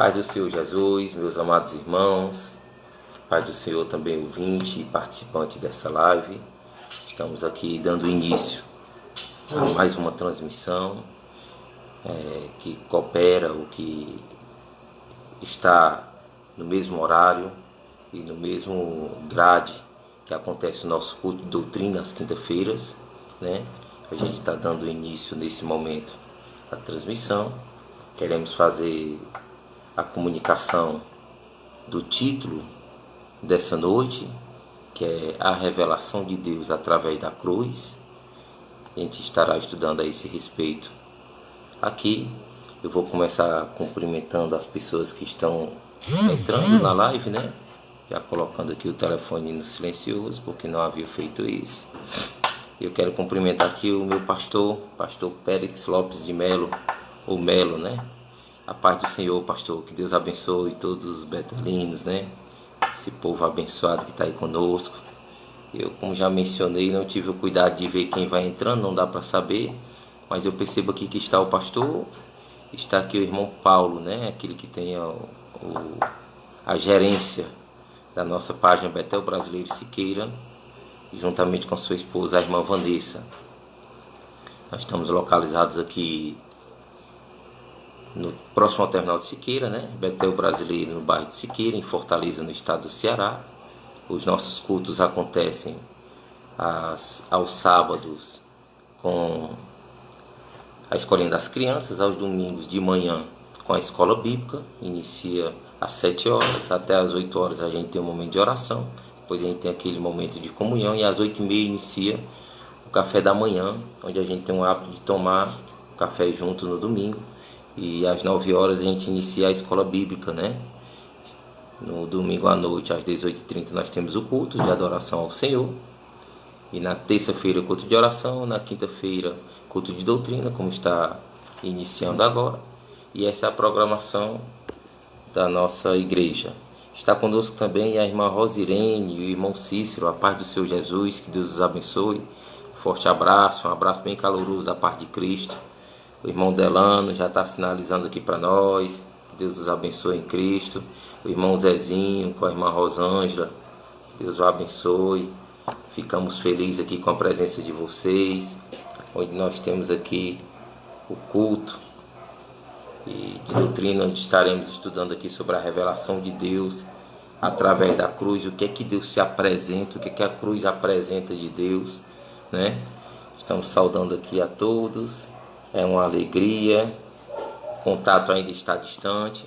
Paz do Senhor Jesus, meus amados irmãos, paz do Senhor também ouvinte e participante dessa live. Estamos aqui dando início a mais uma transmissão que coopera, o que está no mesmo horário e no mesmo grade que acontece o nosso culto de doutrina às quinta-feiras, né? A gente está dando início nesse momento à transmissão. Queremos fazer a comunicação do título dessa noite, que é a revelação de Deus através da cruz. A gente estará estudando a esse respeito aqui. Eu vou começar cumprimentando as pessoas que estão entrando na live, né? Já colocando aqui o telefone no silencioso, porque não havia feito isso. Eu quero cumprimentar aqui o meu pastor Périx Lopes de Melo, ou Melo, né? A paz do Senhor, pastor, que Deus abençoe todos os betelinos, né? Esse povo abençoado que está aí conosco. Eu, como já mencionei, não tive o cuidado de ver quem vai entrando, não dá para saber, mas eu percebo aqui que está o pastor, está aqui o irmão Paulo, né? Aquele que tem a gerência da nossa página Betel Brasileiro Siqueira, juntamente com sua esposa, a irmã Vanessa. Nós estamos localizados aqui no próximo ao terminal de Siqueira, né? Betel Brasileiro, no bairro de Siqueira, em Fortaleza, no estado do Ceará. Os nossos cultos acontecem aos sábados com a escolinha das crianças, aos domingos de manhã com a escola bíblica. Inicia às 7 horas, até às 8 horas a gente tem um momento de oração, depois a gente tem aquele momento de comunhão, e às 8h30 inicia o café da manhã, onde a gente tem o hábito de tomar o café junto no domingo. E às 9 horas a gente inicia a escola bíblica, né? No domingo à noite, às 18h30, nós temos o culto de adoração ao Senhor. E na terça-feira, culto de oração. Na quinta-feira, culto de doutrina, como está iniciando agora. E essa é a programação da nossa igreja. Está conosco também a irmã Rosirene e o irmão Cícero. A paz do Senhor Jesus, que Deus os abençoe. Forte abraço, um abraço bem caloroso da parte de Cristo. O irmão Delano já está sinalizando aqui para nós. Deus os abençoe em Cristo. O irmão Zezinho com a irmã Rosângela. Deus os abençoe. Ficamos felizes aqui com a presença de vocês. Onde nós temos aqui o culto e de doutrina, onde estaremos estudando aqui sobre a revelação de Deus através da cruz. O que é que Deus se apresenta, o que é que a cruz apresenta de Deus, né? Estamos saudando aqui a todos. É uma alegria. O contato ainda está distante.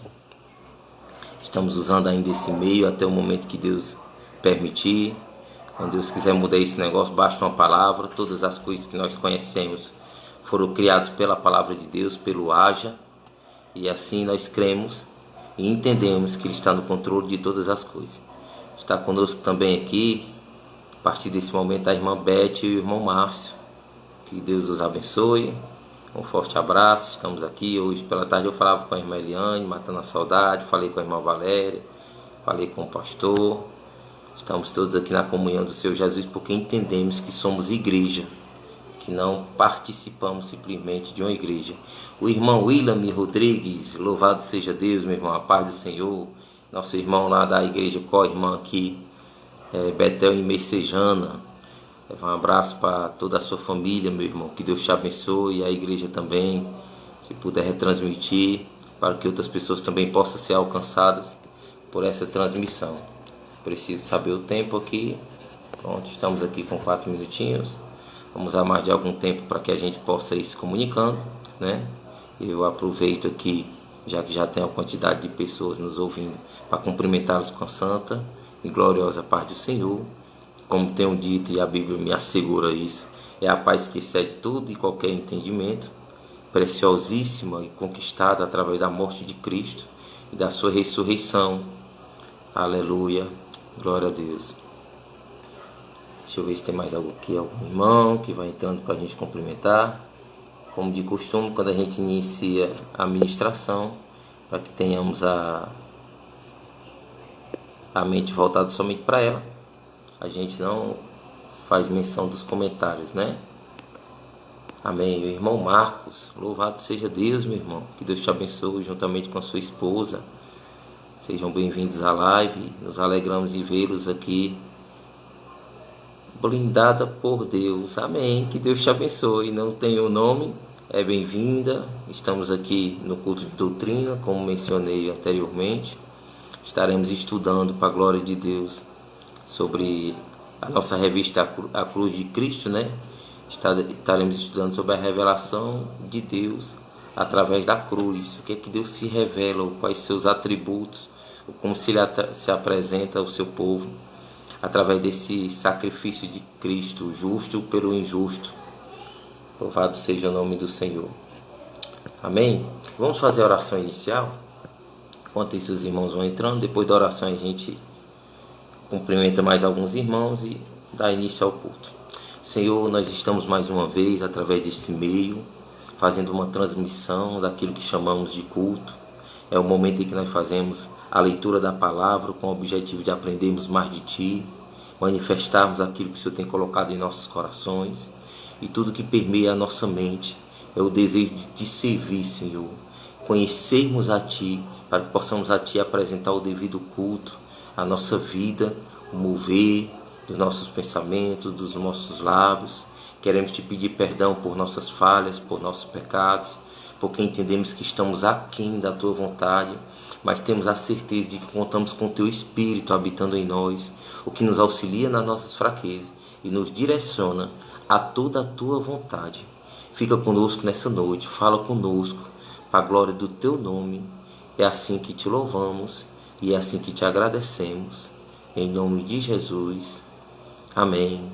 Estamos usando ainda esse meio até o momento que Deus permitir. Quando Deus quiser mudar esse negócio, basta uma palavra. Todas as coisas que nós conhecemos foram criadas pela palavra de Deus, pelo haja. E assim nós cremos e entendemos que Ele está no controle de todas as coisas. Está conosco também aqui, a partir desse momento, a irmã Beth e o irmão Márcio. Que Deus os abençoe. Um forte abraço. Estamos aqui. Hoje pela tarde eu falava com a irmã Eliane, matando a saudade. Falei com a irmã Valéria. Falei com o pastor. Estamos todos aqui na comunhão do Senhor Jesus, porque entendemos que somos igreja, que não participamos simplesmente de uma igreja. O irmão William Rodrigues, louvado seja Deus, meu irmão, a paz do Senhor. Nosso irmão lá da igreja co-irmã aqui, Betel em Messejana. Um abraço para toda a sua família, meu irmão. Que Deus te abençoe, e a igreja também. Se puder retransmitir, para que outras pessoas também possam ser alcançadas por essa transmissão. Preciso saber o tempo aqui. Pronto, estamos aqui com 4 minutinhos. Vamos a mais de algum tempo para que a gente possa ir se comunicando, né? Eu aproveito aqui, já que já tem uma quantidade de pessoas nos ouvindo, para cumprimentá-los com a santa e gloriosa paz do Senhor. Como tenho dito, e a Bíblia me assegura isso, é a paz que excede todo e qualquer entendimento, preciosíssima e conquistada através da morte de Cristo e da sua ressurreição. Aleluia, glória a Deus. Deixa eu ver se tem mais algum irmão que vai entrando para a gente cumprimentar. Como de costume, quando a gente inicia a ministração, para que tenhamos a mente voltada somente para ela, a gente não faz menção dos comentários, né? Amém. O irmão Marcos, louvado seja Deus, meu irmão. Que Deus te abençoe juntamente com a sua esposa. Sejam bem-vindos à live. Nos alegramos de vê-los aqui, blindada por Deus. Amém. Que Deus te abençoe. Não tem o nome, é bem-vinda. Estamos aqui no culto de doutrina, como mencionei anteriormente. Estaremos estudando, para a glória de Deus, sobre a nossa revista A Cruz de Cristo, né? Estaremos estudando sobre a revelação de Deus através da cruz. O que é que Deus se revela, quais seus atributos, como se apresenta ao seu povo através desse sacrifício de Cristo, justo pelo injusto. Louvado seja o nome do Senhor. Amém? Vamos fazer a oração inicial. Enquanto isso, os irmãos vão entrando. Depois da oração, a gente cumprimenta mais alguns irmãos e dá início ao culto. Senhor, nós estamos mais uma vez, através desse meio, fazendo uma transmissão daquilo que chamamos de culto. É o momento em que nós fazemos a leitura da palavra com o objetivo de aprendermos mais de Ti, manifestarmos aquilo que o Senhor tem colocado em nossos corações, e tudo que permeia a nossa mente é o desejo de Te servir, Senhor, conhecermos a Ti, para que possamos a Ti apresentar o devido culto, a nossa vida, o mover dos nossos pensamentos, dos nossos lábios. Queremos Te pedir perdão por nossas falhas, por nossos pecados, porque entendemos que estamos aquém da Tua vontade, mas temos a certeza de que contamos com o Teu Espírito habitando em nós, o que nos auxilia nas nossas fraquezas e nos direciona a toda a Tua vontade. Fica conosco nessa noite, fala conosco, para a glória do Teu nome. É assim que Te louvamos e é assim que Te agradecemos, em nome de Jesus. Amém.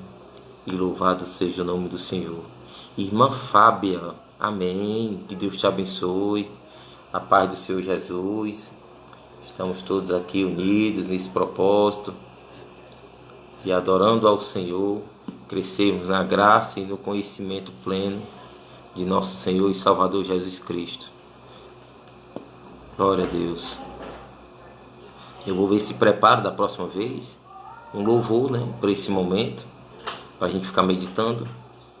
E louvado seja o nome do Senhor. Irmã Fábia, amém. Que Deus te abençoe. A paz do Senhor Jesus. Estamos todos aqui unidos nesse propósito e adorando ao Senhor, crescermos na graça e no conhecimento pleno de nosso Senhor e Salvador Jesus Cristo. Glória a Deus. Eu vou ver se preparo da próxima vez um louvor, né, para esse momento, para a gente ficar meditando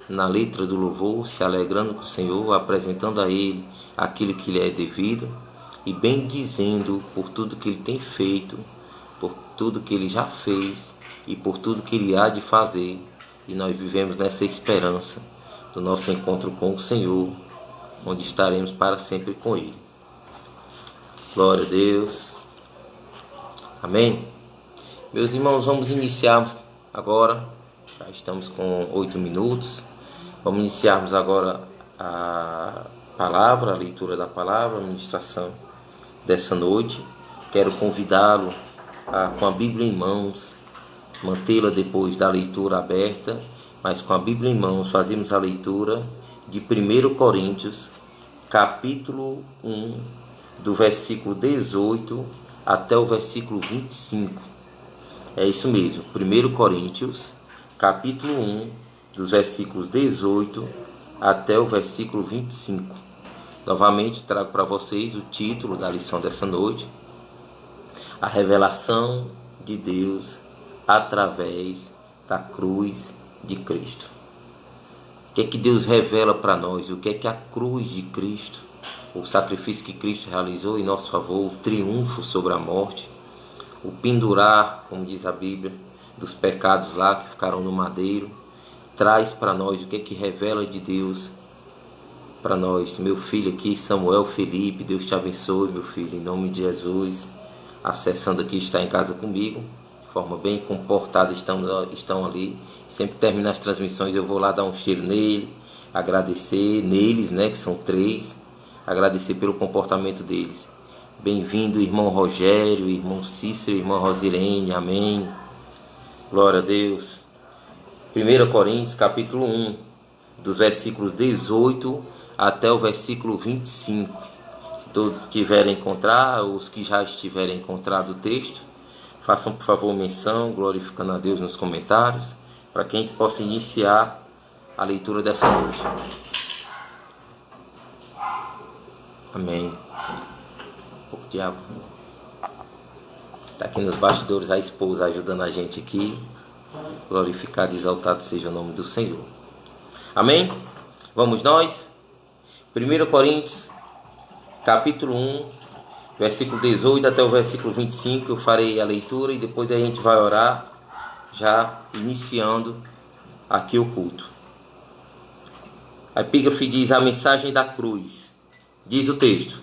na letra do louvor, se alegrando com o Senhor, apresentando a Ele aquilo que lhe é devido e bendizendo por tudo que Ele tem feito, por tudo que Ele já fez e por tudo que Ele há de fazer. E nós vivemos nessa esperança do nosso encontro com o Senhor, onde estaremos para sempre com Ele. Glória a Deus. Amém? Meus irmãos, vamos iniciarmos agora. Já estamos com 8 minutos. Vamos iniciarmos agora a palavra, a leitura da palavra, a ministração dessa noite. Quero convidá-lo com a Bíblia em mãos, mantê-la depois da leitura aberta, mas com a Bíblia em mãos, fazemos a leitura de 1 Coríntios, capítulo 1, do versículo 18 até o versículo 25. É isso mesmo, 1 Coríntios, capítulo 1, dos versículos 18 até o versículo 25. Novamente trago para vocês o título da lição dessa noite: a revelação de Deus através da cruz de Cristo. O que é que Deus revela para nós? O que é que a cruz de Cristo, o sacrifício que Cristo realizou em nosso favor, o triunfo sobre a morte, o pendurar, como diz a Bíblia, dos pecados lá que ficaram no madeiro, traz para nós? O que é que revela de Deus para nós? Meu filho aqui, Samuel Felipe, Deus te abençoe, meu filho, em nome de Jesus. Acessando aqui, está em casa comigo, de forma bem comportada, estão ali. Sempre que termina as transmissões eu vou lá dar um cheiro nele, agradecer neles, né, que são 3, agradecer pelo comportamento deles. Bem-vindo, irmão Rogério, irmão Cícero, irmã Rosilene, amém. Glória a Deus. 1 Coríntios, capítulo 1, dos versículos 18 até o versículo 25. Se todos tiverem encontrado, os que já estiverem encontrado o texto, façam por favor menção, glorificando a Deus nos comentários, para que a gente possa iniciar a leitura dessa noite. Amém. O diabo está aqui nos bastidores, a esposa ajudando a gente aqui. Glorificado e exaltado seja o nome do Senhor. Amém? Vamos nós? 1 Coríntios, capítulo 1, versículo 18 até o versículo 25, eu farei a leitura e depois a gente vai orar, já iniciando aqui o culto. A epígrafe diz: a mensagem da cruz. Diz o texto: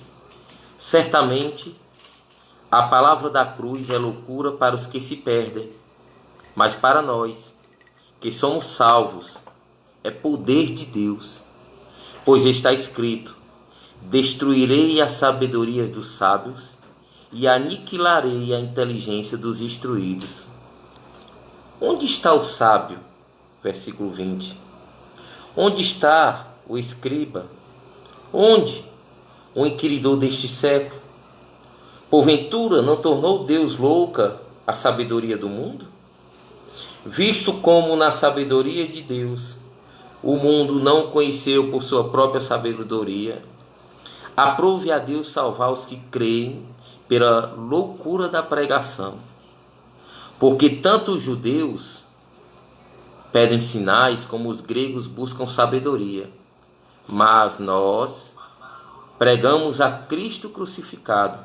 certamente a palavra da cruz é loucura para os que se perdem, mas para nós, que somos salvos, é poder de Deus. Pois está escrito: destruirei a sabedoria dos sábios e aniquilarei a inteligência dos instruídos. Onde está o sábio? Versículo 20. Onde está o escriba? Onde o inquiridor deste século? Porventura não tornou Deus louca a sabedoria do mundo? Visto como na sabedoria de Deus o mundo não conheceu por sua própria sabedoria, aprove a Deus salvar os que creem pela loucura da pregação. Porque tanto os judeus pedem sinais como os gregos buscam sabedoria. Mas nós pregamos a Cristo crucificado,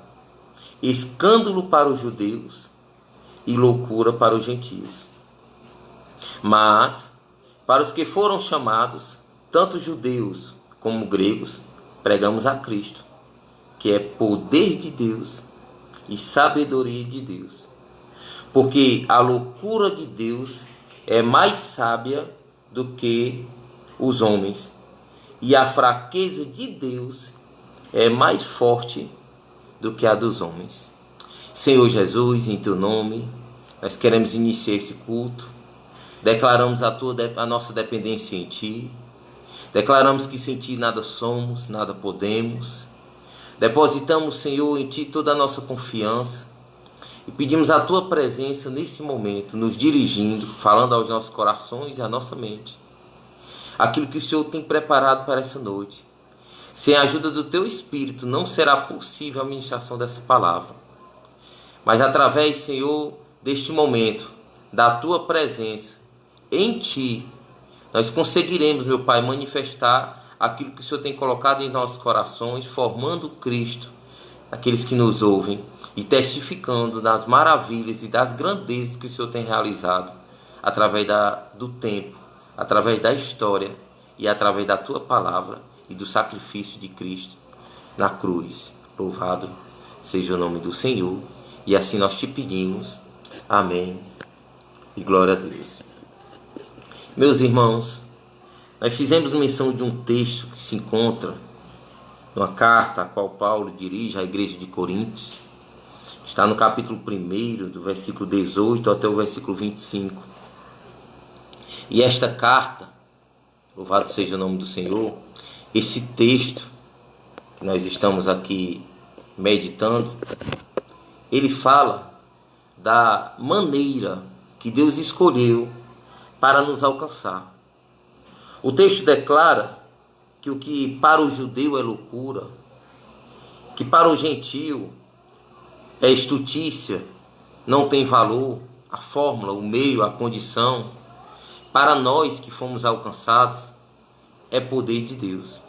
escândalo para os judeus e loucura para os gentios. Mas para os que foram chamados, tanto judeus como gregos, pregamos a Cristo, que é poder de Deus e sabedoria de Deus. Porque a loucura de Deus é mais sábia do que os homens, e a fraqueza de Deus é mais forte do que a dos homens. Senhor Jesus, em teu nome, nós queremos iniciar esse culto. Declaramos a nossa dependência em ti. Declaramos que sem ti nada somos, nada podemos. Depositamos, Senhor, em ti toda a nossa confiança. E pedimos a tua presença nesse momento, nos dirigindo, falando aos nossos corações e à nossa mente. Aquilo que o Senhor tem preparado para essa noite. Sem a ajuda do teu Espírito não será possível a ministração dessa palavra. Mas através, Senhor, deste momento, da tua presença, em ti, nós conseguiremos, meu Pai, manifestar aquilo que o Senhor tem colocado em nossos corações, formando Cristo, aqueles que nos ouvem, e testificando das maravilhas e das grandezas que o Senhor tem realizado, através do tempo, através da história e através da tua palavra e do sacrifício de Cristo na cruz. Louvado seja o nome do Senhor, e assim nós te pedimos. Amém e glória a Deus. Meus irmãos, nós fizemos menção de um texto que se encontra numa carta a qual Paulo dirige à igreja de Coríntios. Está no capítulo 1, do versículo 18 até o versículo 25. E esta carta, louvado seja o nome do Senhor, esse texto que nós estamos aqui meditando, ele fala da maneira que Deus escolheu para nos alcançar. O texto declara que o que para o judeu é loucura, que para o gentio é estutícia, não tem valor, a fórmula, o meio, a condição, para nós que fomos alcançados, é poder de Deus.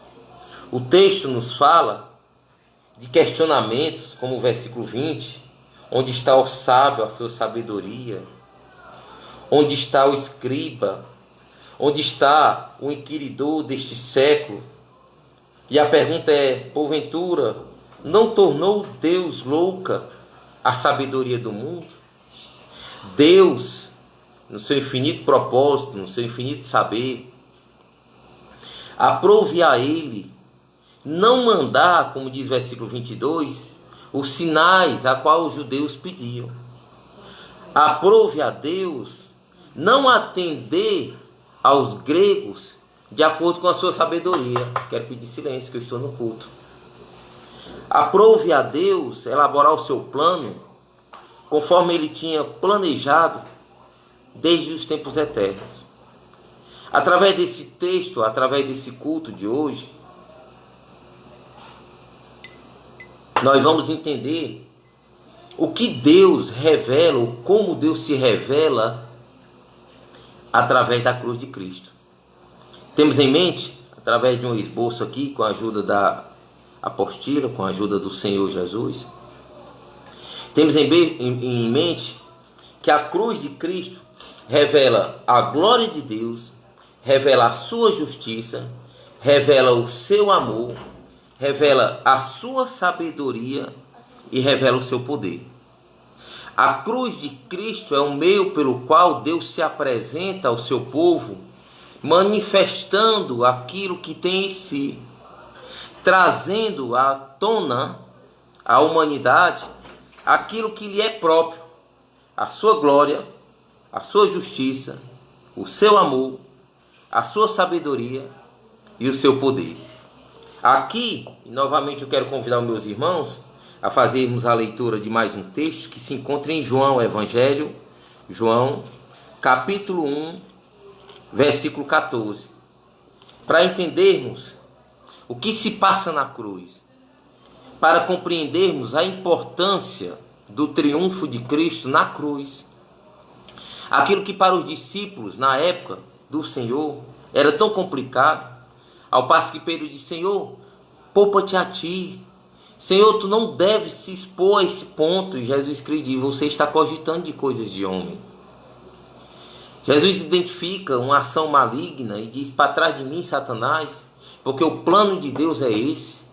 O texto nos fala de questionamentos, como o versículo 20, onde está o sábio, a sua sabedoria? Onde está o escriba? Onde está o inquiridor deste século? E a pergunta é: porventura, não tornou Deus louca a sabedoria do mundo? Deus, no seu infinito propósito, no seu infinito saber, aprove a ele não mandar, como diz o versículo 22, os sinais a qual os judeus pediam. Aprove a Deus não atender aos gregos de acordo com a sua sabedoria. Quero pedir silêncio, que eu estou no culto. Aprove a Deus elaborar o seu plano conforme ele tinha planejado desde os tempos eternos. Através desse texto, através desse culto de hoje, nós vamos entender o que Deus revela, ou como Deus se revela através da cruz de Cristo. Temos em mente, através de um esboço aqui, com a ajuda da apostila, com a ajuda do Senhor Jesus, Temos em mente que a cruz de Cristo revela a glória de Deus, revela a sua justiça, revela o seu amor, revela a sua sabedoria e revela o seu poder. A cruz de Cristo é o meio pelo qual Deus se apresenta ao seu povo, manifestando aquilo que tem em si, trazendo à tona à humanidade aquilo que lhe é próprio, a sua glória, a sua justiça, o seu amor, a sua sabedoria e o seu poder. Aqui, novamente eu quero convidar os meus irmãos a fazermos a leitura de mais um texto que se encontra em João, Evangelho, João, capítulo 1, versículo 14. Para entendermos o que se passa na cruz, para compreendermos a importância do triunfo de Cristo na cruz. Aquilo que para os discípulos na época do Senhor era tão complicado, ao passo que Pedro disse: Senhor, poupa-te a ti. Senhor, tu não deves se expor a esse ponto. E Jesus Cristo diz: você está cogitando de coisas de homem. Jesus identifica uma ação maligna e diz: para trás de mim, Satanás, porque o plano de Deus é esse.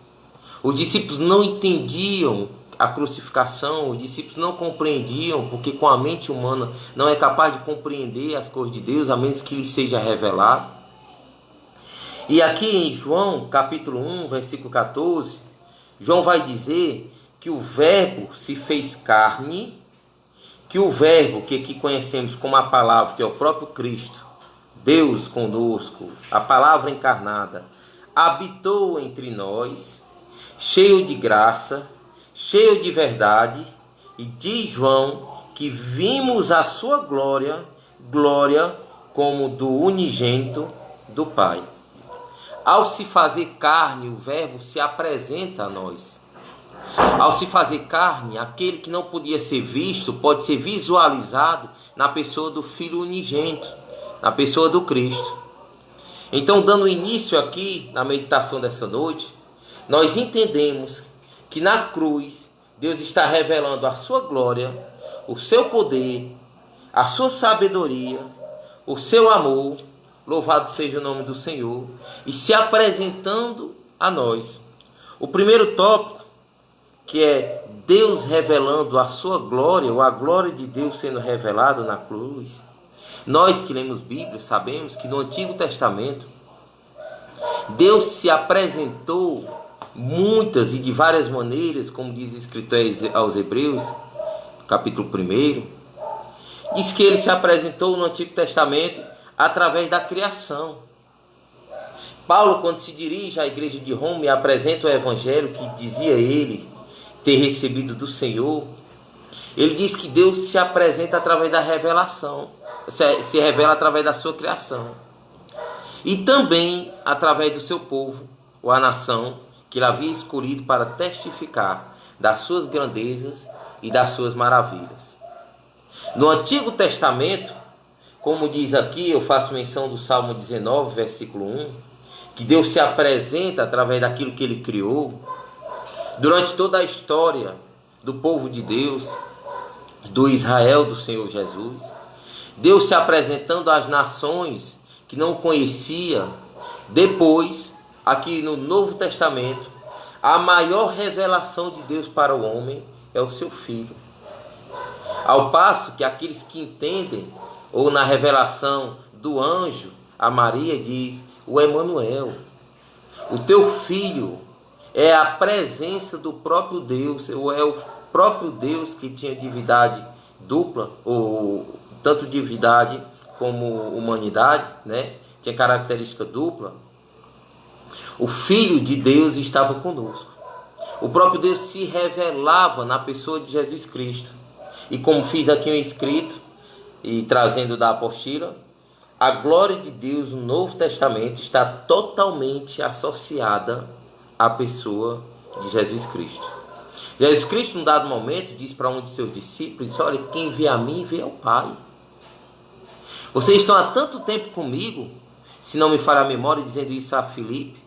Os discípulos não entendiam a crucificação, os discípulos não compreendiam, porque com a mente humana não é capaz de compreender as coisas de Deus, a menos que lhe seja revelado. E aqui em João, capítulo 1, versículo 14, João vai dizer que o Verbo se fez carne, que o Verbo, que aqui conhecemos como a palavra, que é o próprio Cristo, Deus conosco, a palavra encarnada, habitou entre nós, cheio de graça, cheio de verdade, e diz João que vimos a sua glória, glória como do unigênito do Pai. Ao se fazer carne, o Verbo se apresenta a nós. Ao se fazer carne, aquele que não podia ser visto pode ser visualizado na pessoa do Filho unigênito, na pessoa do Cristo. Então, dando início aqui na meditação dessa noite, nós entendemos que na cruz Deus está revelando a sua glória, o seu poder, a sua sabedoria, o seu amor, louvado seja o nome do Senhor, e se apresentando a nós. O primeiro tópico, que é Deus revelando a sua glória, ou a glória de Deus sendo revelada na cruz. Nós que lemos Bíblia sabemos que no Antigo Testamento Deus se apresentou muitas e de várias maneiras, como diz o escritor aos Hebreus, capítulo 1. Diz que ele se apresentou no Antigo Testamento através da criação. Paulo, quando se dirige à igreja de Roma e apresenta o evangelho que dizia ele ter recebido do Senhor, ele diz que Deus se apresenta através da revelação, se revela através da sua criação, e também através do seu povo, ou a nação, que ele havia escolhido para testificar das suas grandezas e das suas maravilhas. No Antigo Testamento, como diz aqui, eu faço menção do Salmo 19, versículo 1, que Deus se apresenta através daquilo que ele criou. Durante toda a história do povo de Deus, do Israel do Senhor Jesus, Deus se apresentando às nações que não o conhecia. Depois, aqui no Novo Testamento, a maior revelação de Deus para o homem é o seu Filho. Ao passo que aqueles que entendem, ou na revelação do anjo, a Maria diz: o Emanuel, o teu filho é a presença do próprio Deus, ou é o próprio Deus que tinha divindade dupla, ou tanto divindade como humanidade, né? Tinha característica dupla. O Filho de Deus estava conosco. O próprio Deus se revelava na pessoa de Jesus Cristo. E como fiz aqui um escrito, e trazendo da apostila, a glória de Deus no Novo Testamento está totalmente associada à pessoa de Jesus Cristo. Jesus Cristo, num dado momento, diz para um de seus discípulos, diz: olha, quem vê a mim, vê ao Pai. Vocês estão há tanto tempo comigo, se não me falha a memória, dizendo isso a Filipe,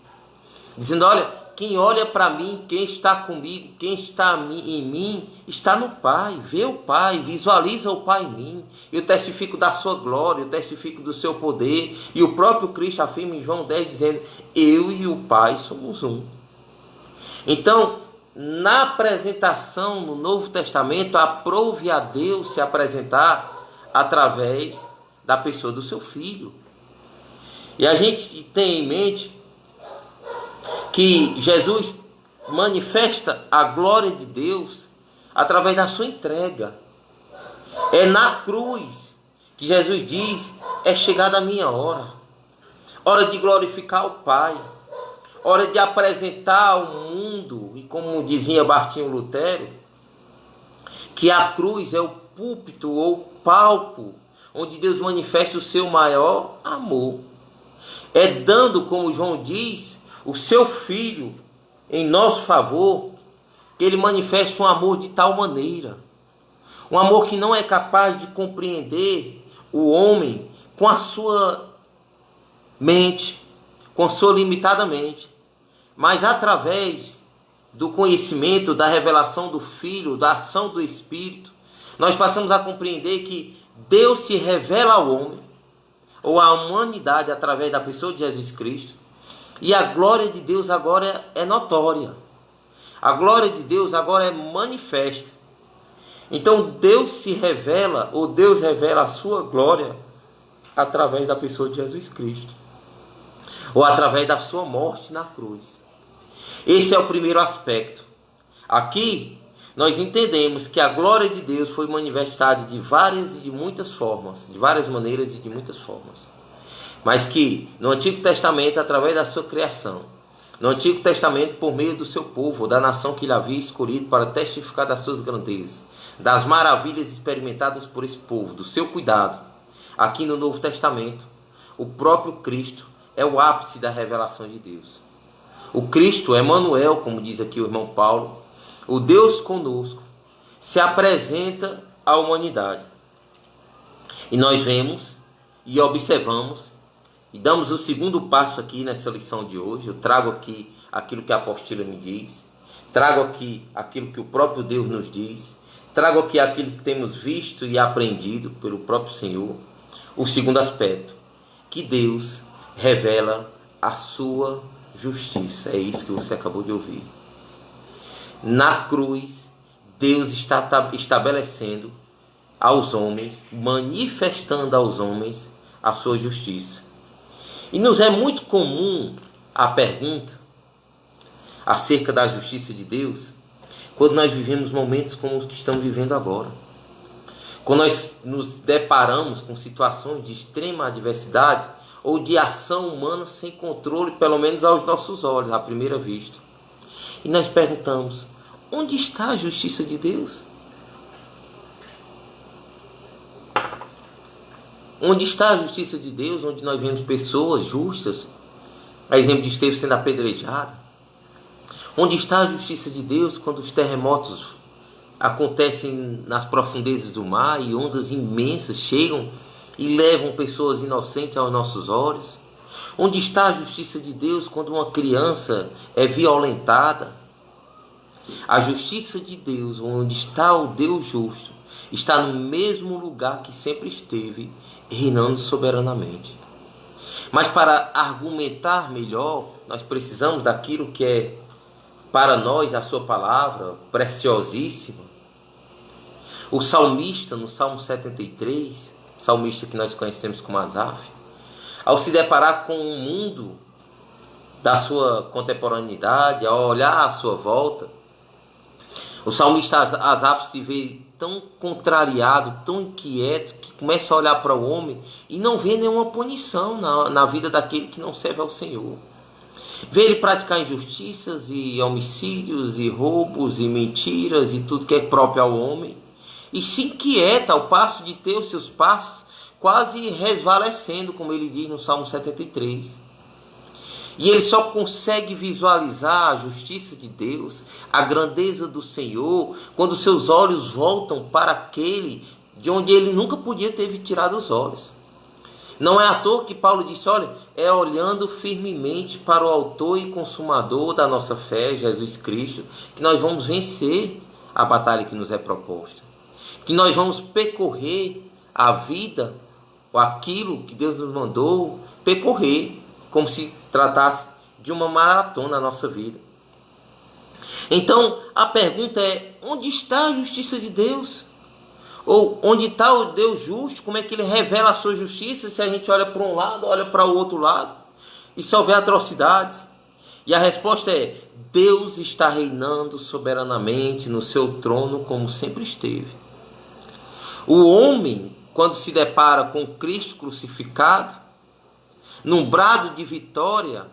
dizendo: olha, quem olha para mim, quem está comigo, quem está em mim, está no Pai. Vê o Pai, visualiza o Pai em mim. Eu testifico da sua glória, eu testifico do seu poder. E o próprio Cristo afirma em João 10, dizendo: eu e o Pai somos um. Então, na apresentação no Novo Testamento, aprove a Deus se apresentar através da pessoa do seu Filho. E a gente tem em mente que Jesus manifesta a glória de Deus através da sua entrega. É na cruz que Jesus diz: é chegada a minha hora. Hora de glorificar o Pai. Hora de apresentar ao mundo, e como dizia Martinho Lutero, que a cruz é o púlpito ou palco onde Deus manifesta o seu maior amor. É dando, como João diz, o seu Filho em nosso favor, que ele manifesta um amor de tal maneira, um amor que não é capaz de compreender o homem com a sua mente, com a sua limitada mente, mas através do conhecimento, da revelação do Filho, da ação do Espírito, nós passamos a compreender que Deus se revela ao homem, ou à humanidade, através da pessoa de Jesus Cristo, e a glória de Deus agora é notória. A glória de Deus agora é manifesta. Então Deus se revela, ou Deus revela a sua glória através da pessoa de Jesus Cristo, ou através da sua morte na cruz. Esse é o primeiro aspecto. Aqui nós entendemos que a glória de Deus foi manifestada de várias e de muitas formas, de várias maneiras e de muitas formas. Mas que no Antigo Testamento, através da sua criação, no Antigo Testamento, por meio do seu povo, da nação que ele havia escolhido para testificar das suas grandezas, das maravilhas experimentadas por esse povo, do seu cuidado, aqui no Novo Testamento, o próprio Cristo é o ápice da revelação de Deus. O Cristo, Emmanuel, como diz aqui o irmão Paulo, o Deus conosco, se apresenta à humanidade. E nós vemos e observamos, e damos o segundo passo aqui nessa lição de hoje. Eu trago aqui aquilo que a apostila me diz, trago aqui aquilo que o próprio Deus nos diz, trago aqui aquilo que temos visto e aprendido pelo próprio Senhor. O segundo aspecto, que Deus revela a sua justiça. É isso que você acabou de ouvir. Na cruz, Deus está estabelecendo aos homens, manifestando aos homens a sua justiça. E nos é muito comum a pergunta acerca da justiça de Deus, quando nós vivemos momentos como os que estamos vivendo agora. Quando nós nos deparamos com situações de extrema adversidade ou de ação humana sem controle, pelo menos aos nossos olhos, à primeira vista. E nós perguntamos: onde está a justiça de Deus? Onde está a justiça de Deus, onde nós vemos pessoas justas, a exemplo de Estevão sendo apedrejado? Onde está a justiça de Deus quando os terremotos acontecem nas profundezas do mar e ondas imensas chegam e levam pessoas inocentes aos nossos olhos? Onde está a justiça de Deus quando uma criança é violentada? A justiça de Deus, onde está o Deus justo, está no mesmo lugar que sempre esteve, reinando soberanamente. Mas para argumentar melhor, nós precisamos daquilo que é para nós a sua palavra preciosíssima. O salmista, no Salmo 73, salmista que nós conhecemos como Asaf, ao se deparar com o mundo da sua contemporaneidade, ao olhar à sua volta, o salmista Asaf se vê tão contrariado, tão inquieto, que começa a olhar para o homem e não vê nenhuma punição na vida daquele que não serve ao Senhor. Vê ele praticar injustiças e homicídios e roubos e mentiras e tudo que é próprio ao homem, e se inquieta ao passo de ter os seus passos quase resvalecendo, como ele diz no Salmo 73. E ele só consegue visualizar a justiça de Deus, a grandeza do Senhor, quando seus olhos voltam para aquele de onde ele nunca podia ter tirado os olhos. Não é à toa que Paulo disse, olha, é olhando firmemente para o autor e consumador da nossa fé, Jesus Cristo, que nós vamos vencer a batalha que nos é proposta. Que nós vamos percorrer a vida, ou aquilo que Deus nos mandou, percorrer, como se tratasse de uma maratona na nossa vida. Então, a pergunta é, onde está a justiça de Deus? Ou onde está o Deus justo? Como é que ele revela a sua justiça se a gente olha para um lado, olha para o outro lado e só vê atrocidades? E a resposta é, Deus está reinando soberanamente no seu trono como sempre esteve. O homem, quando se depara com Cristo crucificado, num brado de vitória,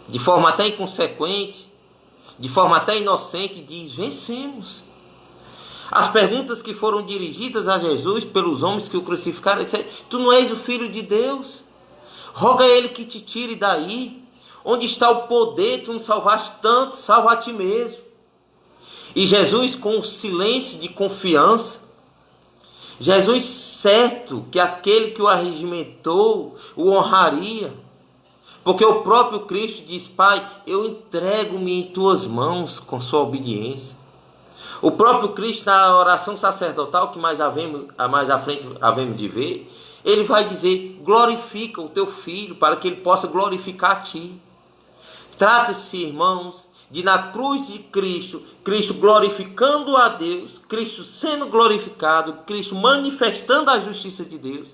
de forma até inconsequente, de forma até inocente, diz, vencemos. As perguntas que foram dirigidas a Jesus pelos homens que o crucificaram, disseram, tu não és o Filho de Deus? Roga a ele que te tire daí. Onde está o poder? Tu não salvaste tanto, salva a ti mesmo. E Jesus, com silêncio de confiança, Jesus certo que aquele que o arregimentou o honraria, porque o próprio Cristo diz, Pai, eu entrego-me em tuas mãos com sua obediência. O próprio Cristo, na oração sacerdotal, que mais à frente havemos de ver, ele vai dizer, glorifica o teu filho, para que ele possa glorificar a ti. Trata-se, irmãos, de na cruz de Cristo, Cristo glorificando a Deus, Cristo sendo glorificado, Cristo manifestando a justiça de Deus,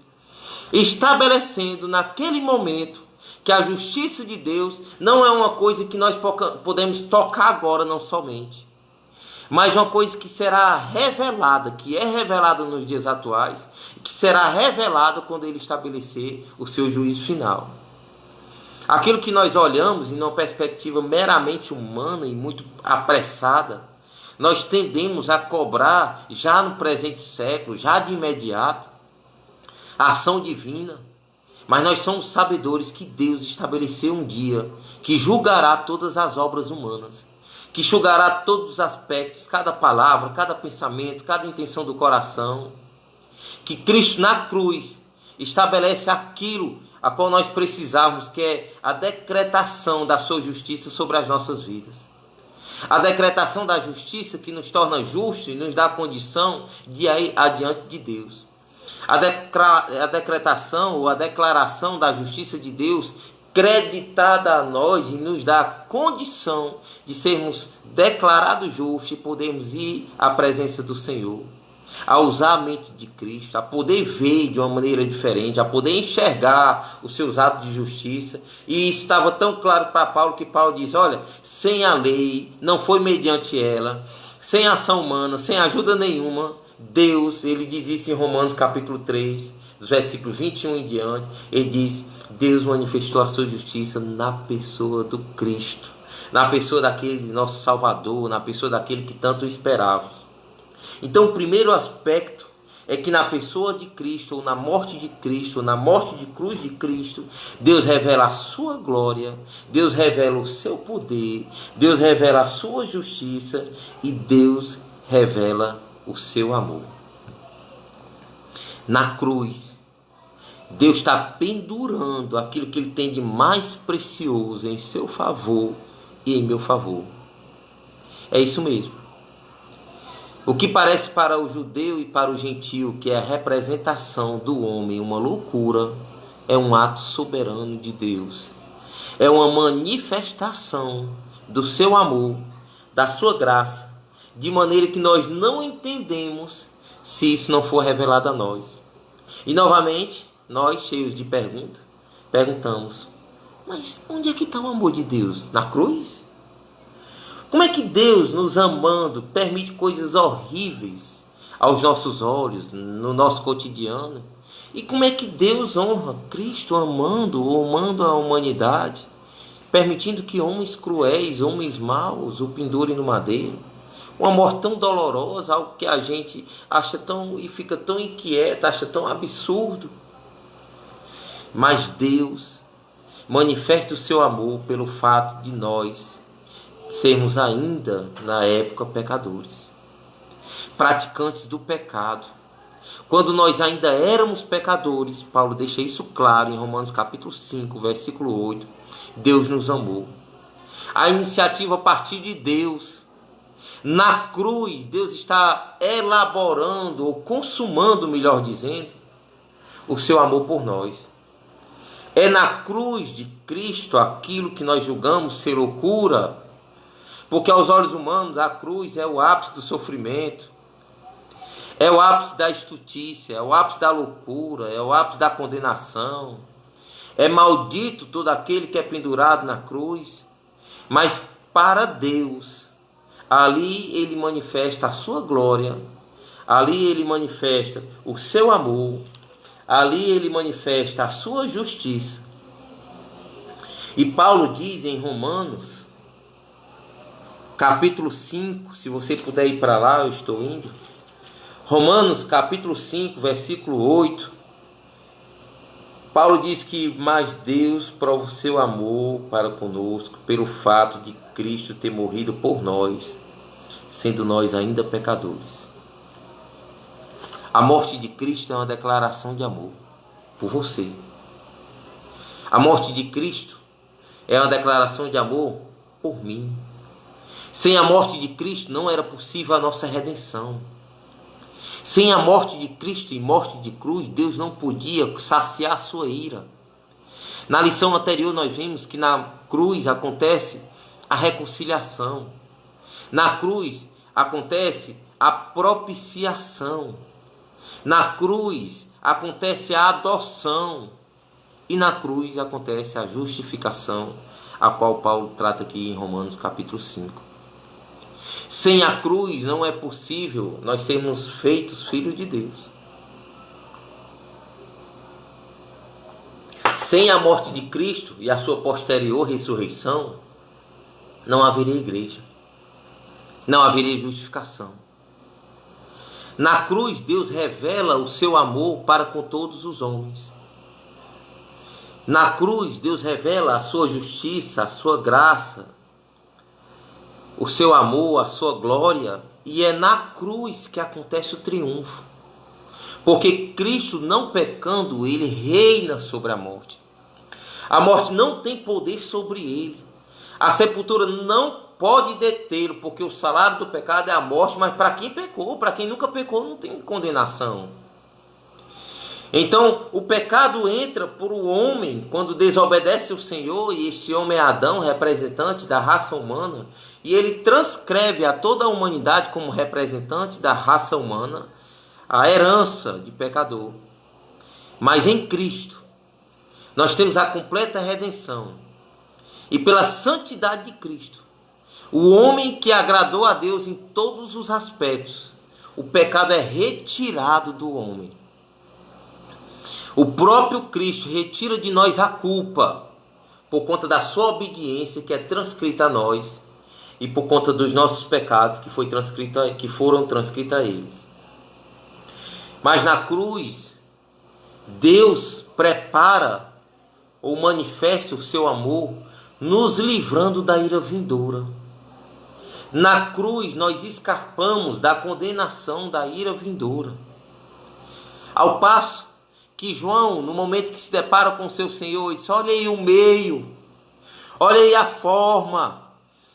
estabelecendo naquele momento que a justiça de Deus não é uma coisa que nós podemos tocar agora, não somente, mas uma coisa que será revelada, que é revelada nos dias atuais, que será revelada quando ele estabelecer o seu juízo final. Aquilo que nós olhamos em uma perspectiva meramente humana e muito apressada, nós tendemos a cobrar já no presente século, já de imediato, a ação divina. Mas nós somos sabedores que Deus estabeleceu um dia que julgará todas as obras humanas, que julgará todos os aspectos, cada palavra, cada pensamento, cada intenção do coração, que Cristo na cruz estabelece aquilo a qual nós precisamos, que é a decretação da sua justiça sobre as nossas vidas. A decretação da justiça que nos torna justos e nos dá a condição de ir adiante de Deus. A decretação ou a declaração da justiça de Deus creditada a nós e nos dá a condição de sermos declarados justos e podermos ir à presença do Senhor, a usar a mente de Cristo, a poder ver de uma maneira diferente, a poder enxergar os seus atos de justiça. E isso estava tão claro para Paulo, que Paulo diz, olha, sem a lei, não foi mediante ela, sem ação humana, sem ajuda nenhuma, Deus, ele diz isso em Romanos capítulo 3, dos versículos 21 em diante, ele diz, Deus manifestou a sua justiça na pessoa do Cristo, na pessoa daquele nosso Salvador, na pessoa daquele que tanto esperávamos. Então, o primeiro aspecto é que na pessoa de Cristo, ou na morte de Cristo, ou na morte de cruz de Cristo, Deus revela a sua glória, Deus revela o seu poder, Deus revela a sua justiça e Deus revela o seu amor. Na cruz, Deus está pendurando aquilo que Ele tem de mais precioso em seu favor e em meu favor. É isso mesmo. O que parece para o judeu e para o gentio que é a representação do homem uma loucura, é um ato soberano de Deus. É uma manifestação do seu amor, da sua graça, de maneira que nós não entendemos se isso não for revelado a nós. E novamente, nós, cheios de perguntamos, mas onde é que está o amor de Deus? Na cruz? Como é que Deus, nos amando, permite coisas horríveis aos nossos olhos, no nosso cotidiano? E como é que Deus honra Cristo amando a humanidade, permitindo que homens cruéis, homens maus, o pendurem no madeiro? Uma morte tão dolorosa, algo que a gente acha tão e fica tão inquieta, acha tão absurdo. Mas Deus manifesta o seu amor pelo fato de nós sermos ainda, na época, pecadores, praticantes do pecado, Quando nós ainda éramos pecadores, Paulo deixa isso claro em Romanos capítulo 5, versículo 8, Deus nos amou. A iniciativa partiu de Deus. Na cruz, Deus está elaborando, ou consumando, melhor dizendo, o seu amor por nós. É na cruz de Cristo aquilo que nós julgamos ser loucura, porque aos olhos humanos a cruz é o ápice do sofrimento, é o ápice da estultícia, é o ápice da loucura, é o ápice da condenação. É maldito todo aquele que é pendurado na cruz. Mas para Deus, ali ele manifesta a sua glória, ali ele manifesta o seu amor, ali ele manifesta a sua justiça. E Paulo diz em Romanos, capítulo 5, se você puder ir para lá, eu estou indo. Romanos, capítulo 5, versículo 8. Paulo diz que, mas Deus prova o seu amor para conosco pelo fato de Cristo ter morrido por nós, sendo nós ainda pecadores. A morte de Cristo é uma declaração de amor por você. A morte de Cristo é uma declaração de amor por mim. Sem a morte de Cristo não era possível a nossa redenção. Sem a morte de Cristo e morte de cruz, Deus não podia saciar a sua ira. Na lição anterior nós vimos que na cruz acontece a reconciliação. Na cruz acontece a propiciação. Na cruz acontece a adoção. E na cruz acontece a justificação, a qual Paulo trata aqui em Romanos capítulo 5. Sem a cruz não é possível nós sermos feitos filhos de Deus. Sem a morte de Cristo e a sua posterior ressurreição, não haveria igreja. Não haveria justificação. Na cruz, Deus revela o seu amor para com todos os homens. Na cruz, Deus revela a sua justiça, a sua graça, o seu amor, a sua glória, e é na cruz que acontece o triunfo. Porque Cristo, não pecando, ele reina sobre a morte. A morte não tem poder sobre ele. A sepultura não pode detê-lo, porque o salário do pecado é a morte, mas para quem pecou, para quem nunca pecou, não tem condenação. Então, o pecado entra por o homem quando desobedece o Senhor, e este homem é Adão, representante da raça humana, e ele transcreve a toda a humanidade como representante da raça humana a herança de pecador. Mas em Cristo, nós temos a completa redenção. E pela santidade de Cristo, o homem que agradou a Deus em todos os aspectos, o pecado é retirado do homem. O próprio Cristo retira de nós a culpa, por conta da sua obediência que é transcrita a nós, e por conta dos nossos pecados que foram transcritos a eles. Mas na cruz, Deus prepara ou manifesta o seu amor, nos livrando da ira vindoura. Na cruz, nós escapamos da condenação da ira vindoura. Ao passo que João, no momento que se depara com seu Senhor, diz: olha aí o meio, olha aí a forma,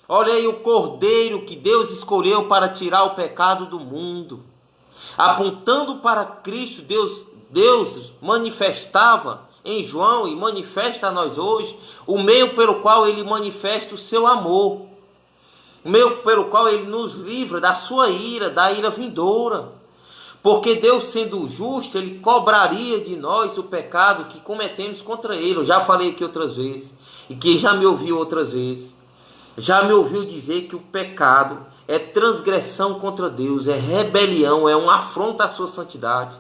olha aí o cordeiro que Deus escolheu para tirar o pecado do mundo. Apontando para Cristo, Deus manifestava em João e manifesta a nós hoje o meio pelo qual ele manifesta o seu amor, o meio pelo qual ele nos livra da sua ira, da ira vindoura. Porque Deus, sendo justo, ele cobraria de nós o pecado que cometemos contra ele. Eu já falei aqui outras vezes, e quem já me ouviu outras vezes, já me ouviu dizer que o pecado é transgressão contra Deus, é rebelião, é uma afronta à sua santidade.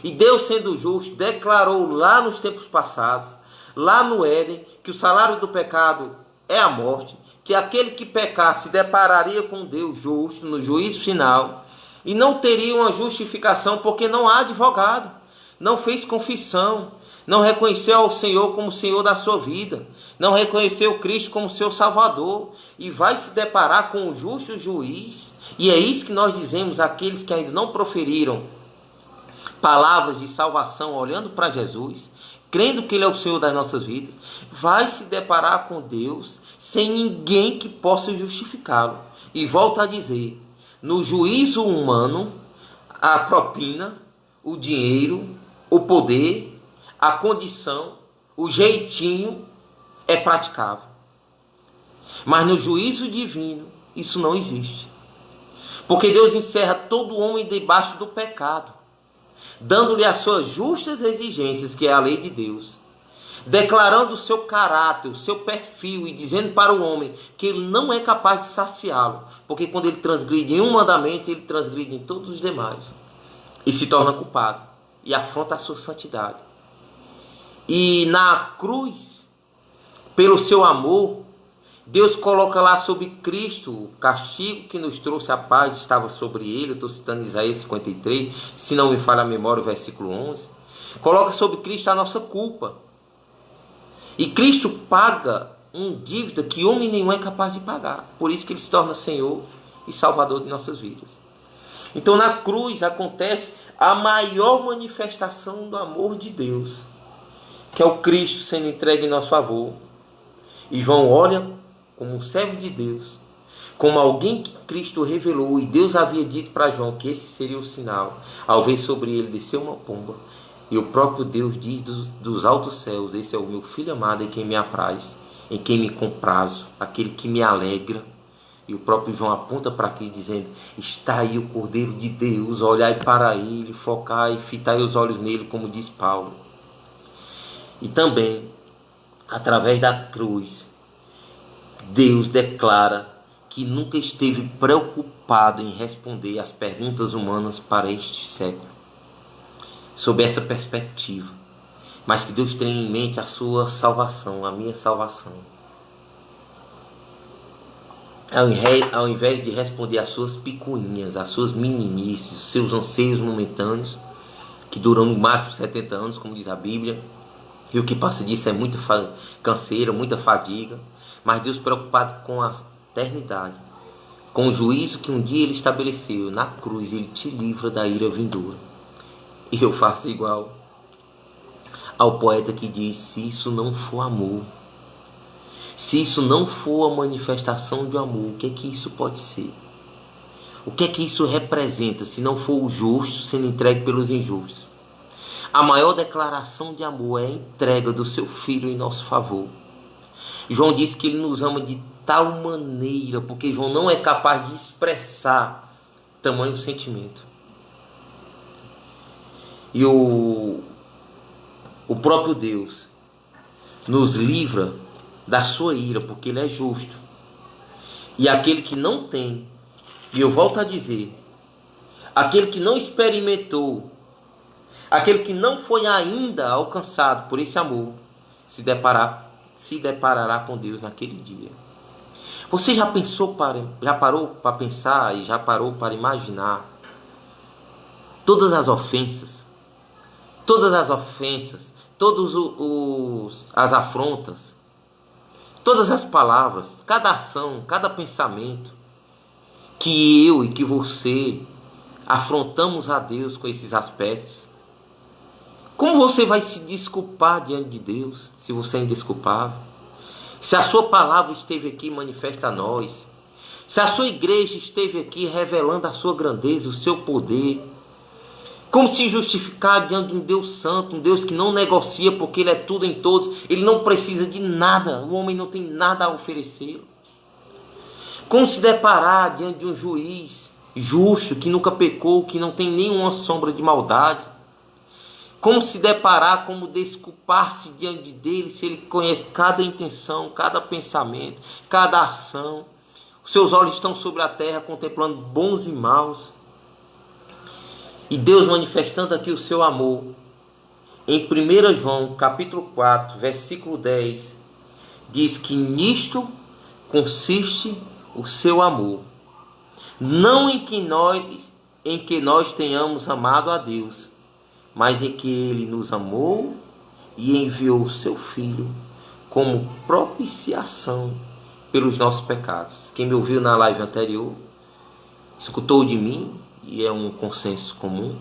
E Deus, sendo justo, declarou lá nos tempos passados, lá no Éden, que o salário do pecado é a morte, que aquele que pecar se depararia com Deus justo no juízo final, e não teria uma justificação, porque não há advogado, não fez confissão, não reconheceu ao Senhor como Senhor da sua vida, não reconheceu Cristo como seu Salvador, e vai se deparar com o justo juiz. E é isso que nós dizemos àqueles que ainda não proferiram palavras de salvação, olhando para Jesus, crendo que Ele é o Senhor das nossas vidas, vai se deparar com Deus sem ninguém que possa justificá-lo. E volto a dizer, no juízo humano, a propina, o dinheiro, o poder, a condição, o jeitinho é praticável. Mas no juízo divino, isso não existe. Porque Deus encerra todo homem debaixo do pecado, dando-lhe as suas justas exigências, que é a lei de Deus, declarando o seu caráter, o seu perfil, e dizendo para o homem que ele não é capaz de saciá-lo, porque quando ele transgride em um mandamento, ele transgride em todos os demais, e se torna culpado, e afronta a sua santidade. E na cruz, pelo seu amor, Deus coloca lá sobre Cristo o castigo que nos trouxe a paz, estava sobre ele. Eu estou citando Isaías 53, se não me falha a memória, o versículo 11. Coloca sobre Cristo a nossa culpa. E Cristo paga uma dívida que homem nenhum é capaz de pagar. Por isso que ele se torna Senhor e Salvador de nossas vidas. Então na cruz acontece a maior manifestação do amor de Deus, que é o Cristo sendo entregue em nosso favor. E João olha como um servo de Deus, como alguém que Cristo revelou, e Deus havia dito para João que esse seria o sinal, ao ver sobre ele descer uma pomba, e o próprio Deus diz dos altos céus: esse é o meu filho amado, em quem me apraz, em quem me comprazo, aquele que me alegra. E o próprio João aponta para aqui dizendo: está aí o Cordeiro de Deus, olhai para ele, focai, fitai os olhos nele, como diz Paulo. E também, através da cruz, Deus declara que nunca esteve preocupado em responder às perguntas humanas para este século, sob essa perspectiva, mas que Deus tem em mente a sua salvação, a minha salvação. Ao invés de responder às suas picuinhas, às suas meninices, os seus anseios momentâneos, que duram no máximo 70 anos, como diz a Bíblia, e o que passa disso é muita canseira, muita fadiga. Mas Deus, preocupado com a eternidade, com o juízo que um dia Ele estabeleceu na cruz, Ele te livra da ira vindoura. E eu faço igual ao poeta que diz: se isso não for amor, se isso não for a manifestação de amor, o que é que isso pode ser? O que é que isso representa, se não for o justo sendo entregue pelos injustos? A maior declaração de amor é a entrega do seu Filho em nosso favor. João disse que ele nos ama de tal maneira, porque João não é capaz de expressar tamanho sentimento. E o próprio Deus nos livra da sua ira, porque Ele é justo. E aquele que não tem, e eu volto a dizer, aquele que não experimentou, aquele que não foi ainda alcançado por esse amor, se deparará com Deus naquele dia. Você já parou para pensar e já parou para imaginar todas as ofensas, todas as afrontas, todas as palavras, cada ação, cada pensamento que eu e que você afrontamos a Deus com esses aspectos? Como você vai se desculpar diante de Deus se você é indesculpável? Se a sua palavra esteve aqui manifesta a nós, se a sua igreja esteve aqui revelando a sua grandeza, o seu poder, como se justificar diante de um Deus santo, um Deus que não negocia porque Ele é tudo em todos, Ele não precisa de nada, o homem não tem nada a oferecer. Como se deparar diante de um juiz justo, que nunca pecou, que não tem nenhuma sombra de maldade? Como se deparar, como desculpar-se diante dele, se ele conhece cada intenção, cada pensamento, cada ação? Os seus olhos estão sobre a terra, contemplando bons e maus. E Deus manifestando aqui o seu amor. Em 1 João, capítulo 4, versículo 10, diz que nisto consiste o seu amor. Não em que nós tenhamos amado a Deus, mas em que Ele nos amou e enviou o seu Filho como propiciação pelos nossos pecados. Quem me ouviu na live anterior, escutou de mim, e é um consenso comum,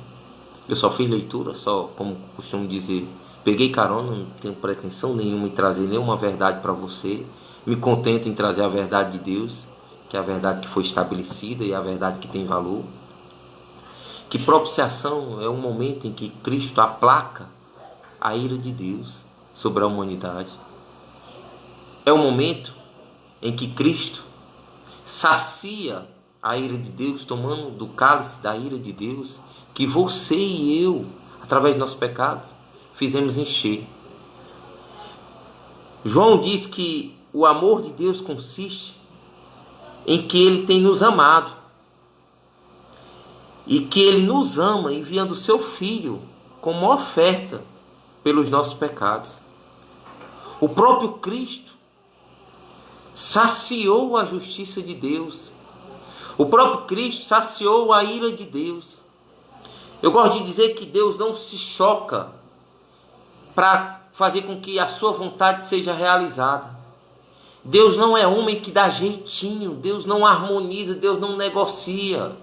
Eu só fiz leitura, só, como costumo dizer, peguei carona, não tenho pretensão nenhuma em trazer nenhuma verdade para você. Me contento em trazer a verdade de Deus, que é a verdade que foi estabelecida e a verdade que tem valor. Que propiciação é um momento em que Cristo aplaca a ira de Deus sobre a humanidade. É um momento em que Cristo sacia a ira de Deus, tomando do cálice da ira de Deus, que você e eu, através dos nossos pecados, fizemos encher. João diz que o amor de Deus consiste em que Ele tem nos amado e que Ele nos ama enviando o seu Filho como oferta pelos nossos pecados. O próprio Cristo saciou a justiça de Deus. O próprio Cristo saciou a ira de Deus. Eu gosto de dizer que Deus não se choca para fazer com que a sua vontade seja realizada. Deus não é homem que dá jeitinho. Deus não harmoniza, Deus não negocia.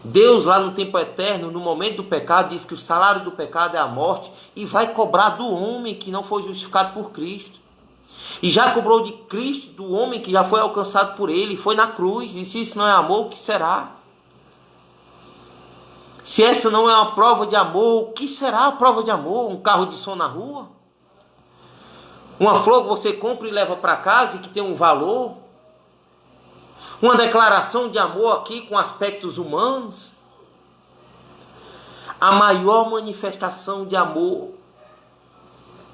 Deus, lá no tempo eterno, no momento do pecado, diz que o salário do pecado é a morte e vai cobrar do homem que não foi justificado por Cristo. E já cobrou de Cristo, do homem que já foi alcançado por Ele, foi na cruz. E se isso não é amor, o que será? Se essa não é uma prova de amor, o que será a prova de amor? Um carro de som na rua? Uma flor que você compra e leva para casa e que tem um valor? Uma declaração de amor aqui com aspectos humanos? A maior manifestação de amor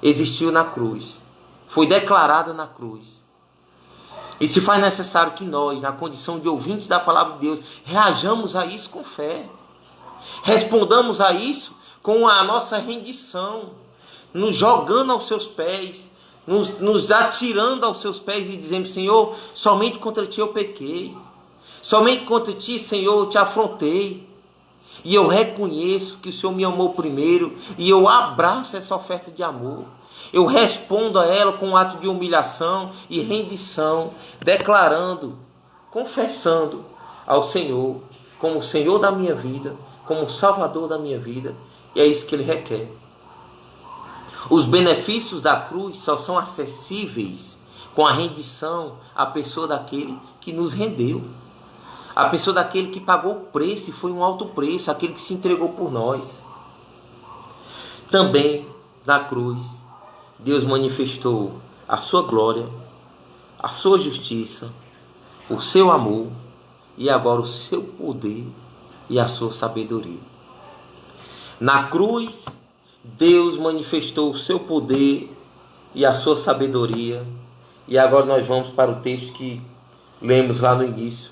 existiu na cruz. Foi declarada na cruz. E se faz necessário que nós, na condição de ouvintes da palavra de Deus, reajamos a isso com fé. Respondamos a isso com a nossa rendição, nos jogando aos seus pés, nos atirando aos seus pés e dizendo: Senhor, somente contra ti eu pequei, somente contra ti, Senhor, eu te afrontei, e eu reconheço que o Senhor me amou primeiro, e eu abraço essa oferta de amor. Eu respondo a ela com um ato de humilhação e rendição, declarando, confessando ao Senhor como o Senhor da minha vida, como o Salvador da minha vida. E é isso que Ele requer. Os benefícios da cruz só são acessíveis com a rendição à pessoa daquele que nos rendeu, a pessoa daquele que pagou o preço, e foi um alto preço, aquele que se entregou por nós. Também na cruz Deus manifestou a sua glória, a sua justiça, o seu amor e agora o seu poder e a sua sabedoria. Na cruz, Deus manifestou o seu poder e a sua sabedoria. E agora nós vamos para o texto que lemos lá no início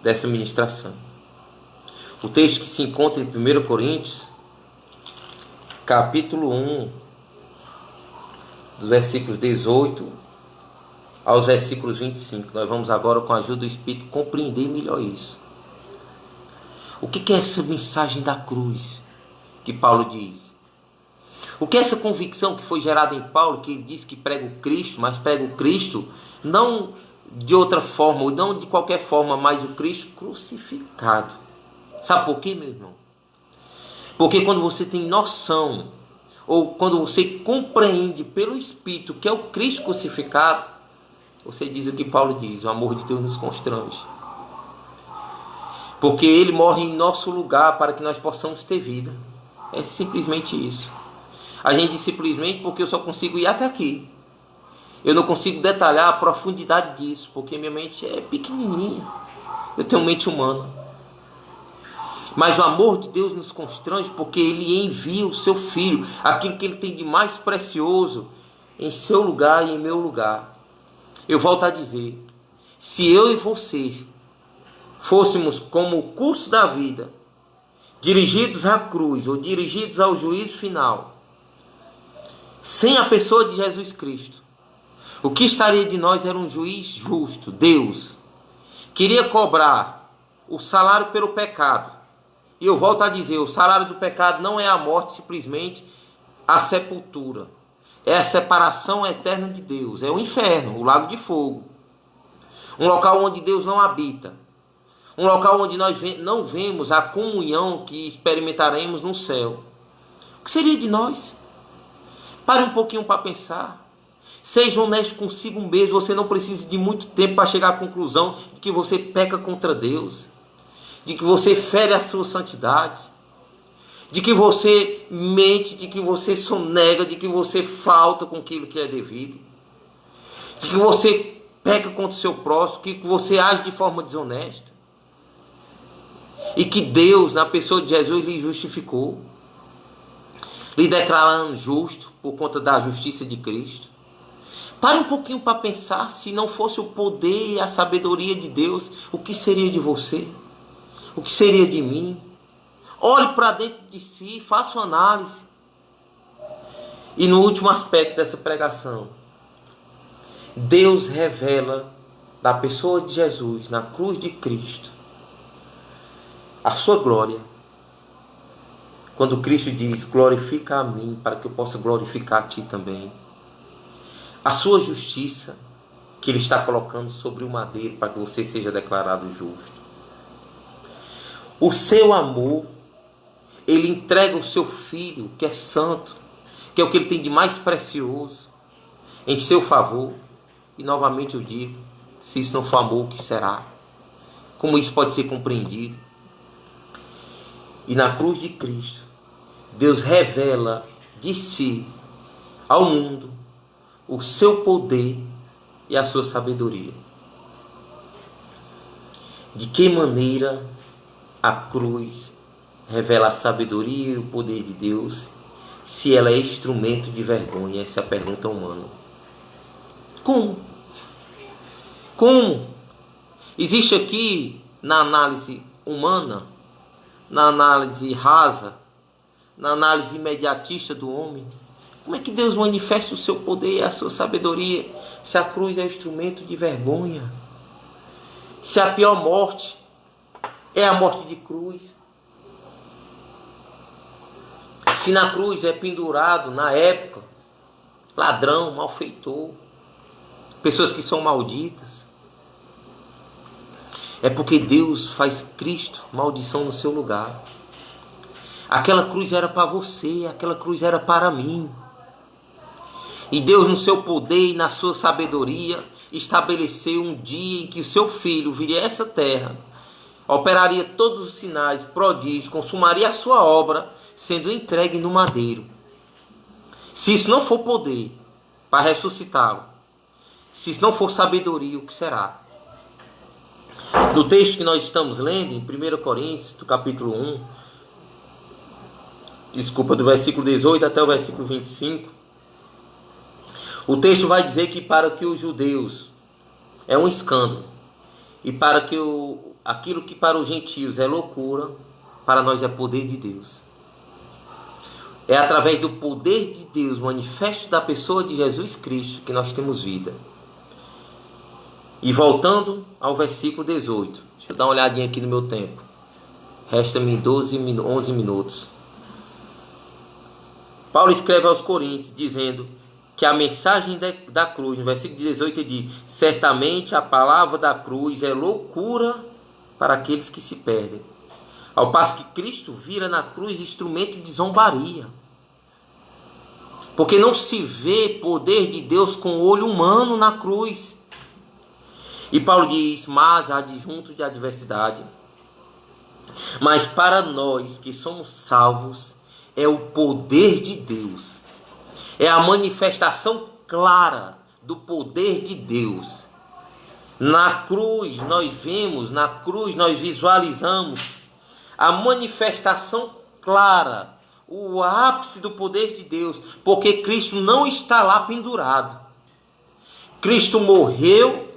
dessa ministração. O texto que se encontra em 1 Coríntios, capítulo 1, dos versículos 18 aos versículos 25. Nós vamos agora, com a ajuda do Espírito, compreender melhor isso. O que é essa mensagem da cruz que Paulo diz? O que é essa convicção que foi gerada em Paulo, que ele diz que prega o Cristo, mas prega o Cristo não de outra forma, ou não de qualquer forma, mas o Cristo crucificado. Sabe por quê, meu irmão? Porque quando você tem noção, ou quando você compreende pelo Espírito que é o Cristo crucificado, você diz o que Paulo diz: o amor de Deus nos constrange. Porque Ele morre em nosso lugar para que nós possamos ter vida. É simplesmente isso. A gente diz simplesmente porque eu só consigo ir até aqui. Eu não consigo detalhar a profundidade disso, porque minha mente é pequenininha. Eu tenho mente humana. Mas o amor de Deus nos constrange porque Ele envia o seu Filho, aquilo que Ele tem de mais precioso, em seu lugar e em meu lugar. Eu volto a dizer, se eu e você fôssemos como o curso da vida, dirigidos à cruz ou dirigidos ao juízo final, sem a pessoa de Jesus Cristo, o que estaria de nós era um juiz justo. Deus queria cobrar o salário pelo pecado. E eu volto a dizer, o salário do pecado não é a morte, simplesmente a sepultura. É a separação eterna de Deus. É o inferno, o lago de fogo. Um local onde Deus não habita. Um local onde nós não vemos a comunhão que experimentaremos no céu. O que seria de nós? Pare um pouquinho para pensar. Seja honesto consigo mesmo. Você não precisa de muito tempo para chegar à conclusão de que você peca contra Deus, de que você fere a sua santidade, de que você mente, de que você sonega, de que você falta com aquilo que é devido, de que você peca contra o seu próximo, que você age de forma desonesta, e que Deus, na pessoa de Jesus, lhe justificou, lhe declarando justo por conta da justiça de Cristo. Pare um pouquinho para pensar, se não fosse o poder e a sabedoria de Deus, o que seria de você? O que seria de mim? Olhe para dentro de si, faça uma análise. E no último aspecto dessa pregação, Deus revela da pessoa de Jesus, na cruz de Cristo, a sua glória. Quando Cristo diz, glorifica a mim, para que eu possa glorificar a ti também. A sua justiça, que Ele está colocando sobre o madeiro, para que você seja declarado justo. O seu amor, Ele entrega o seu Filho, que é santo, que é o que Ele tem de mais precioso, em seu favor. E novamente eu digo, se isso não for amor, o que será? Como isso pode ser compreendido? E na cruz de Cristo, Deus revela de si ao mundo o seu poder e a sua sabedoria. De que maneira a cruz revela a sabedoria e o poder de Deus, se ela é instrumento de vergonha? Essa é a pergunta humana. Como? Como? Existe aqui, na análise humana, na análise rasa, na análise imediatista do homem, como é que Deus manifesta o seu poder e a sua sabedoria, se a cruz é instrumento de vergonha? Se a pior morte é a morte de cruz? Se na cruz é pendurado, na época, ladrão, malfeitor, pessoas que são malditas, é porque Deus faz Cristo maldição no seu lugar. Aquela cruz era para você, aquela cruz era para mim. E Deus, no seu poder e na sua sabedoria, estabeleceu um dia em que o seu Filho viria a essa terra, operaria todos os sinais, prodígios, consumaria a sua obra, sendo entregue no madeiro. Se isso não for poder para ressuscitá-lo, se isso não for sabedoria, o que será? No texto que nós estamos lendo, em 1 Coríntios, do capítulo 1, do versículo 18 até o versículo 25, o texto vai dizer que para que os judeus é um escândalo, e para que aquilo que para os gentios é loucura, para nós é poder de Deus. É através do poder de Deus, manifesto da pessoa de Jesus Cristo, que nós temos vida. E voltando ao versículo 18, deixa eu dar uma olhadinha aqui no meu tempo. Resta-me 11 minutos. Paulo escreve aos Coríntios, dizendo que a mensagem da cruz, no versículo 18 ele diz, certamente a palavra da cruz é loucura para aqueles que se perdem, ao passo que Cristo vira na cruz instrumento de zombaria, porque não se vê poder de Deus com o olho humano na cruz. E Paulo diz, mas adjunto de adversidade, mas para nós que somos salvos, é o poder de Deus, é a manifestação clara do poder de Deus. Na cruz nós vemos, na cruz nós visualizamos a manifestação clara, o ápice do poder de Deus, porque Cristo não está lá pendurado. Cristo morreu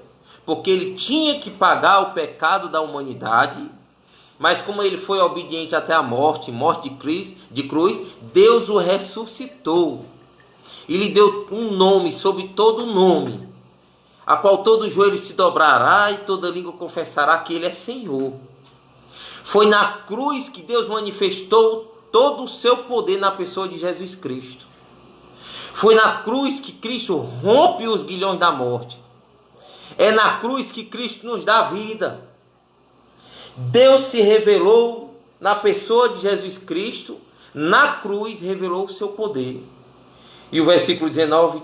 porque Ele tinha que pagar o pecado da humanidade, mas como Ele foi obediente até a morte de cruz, Deus o ressuscitou e lhe deu um nome sobre todo nome, a qual todo joelho se dobrará e toda língua confessará que Ele é Senhor. Foi na cruz que Deus manifestou todo o seu poder na pessoa de Jesus Cristo. Foi na cruz que Cristo rompe os grilhões da morte. É na cruz que Cristo nos dá vida. Deus se revelou na pessoa de Jesus Cristo, na cruz revelou o seu poder. E o versículo 19, o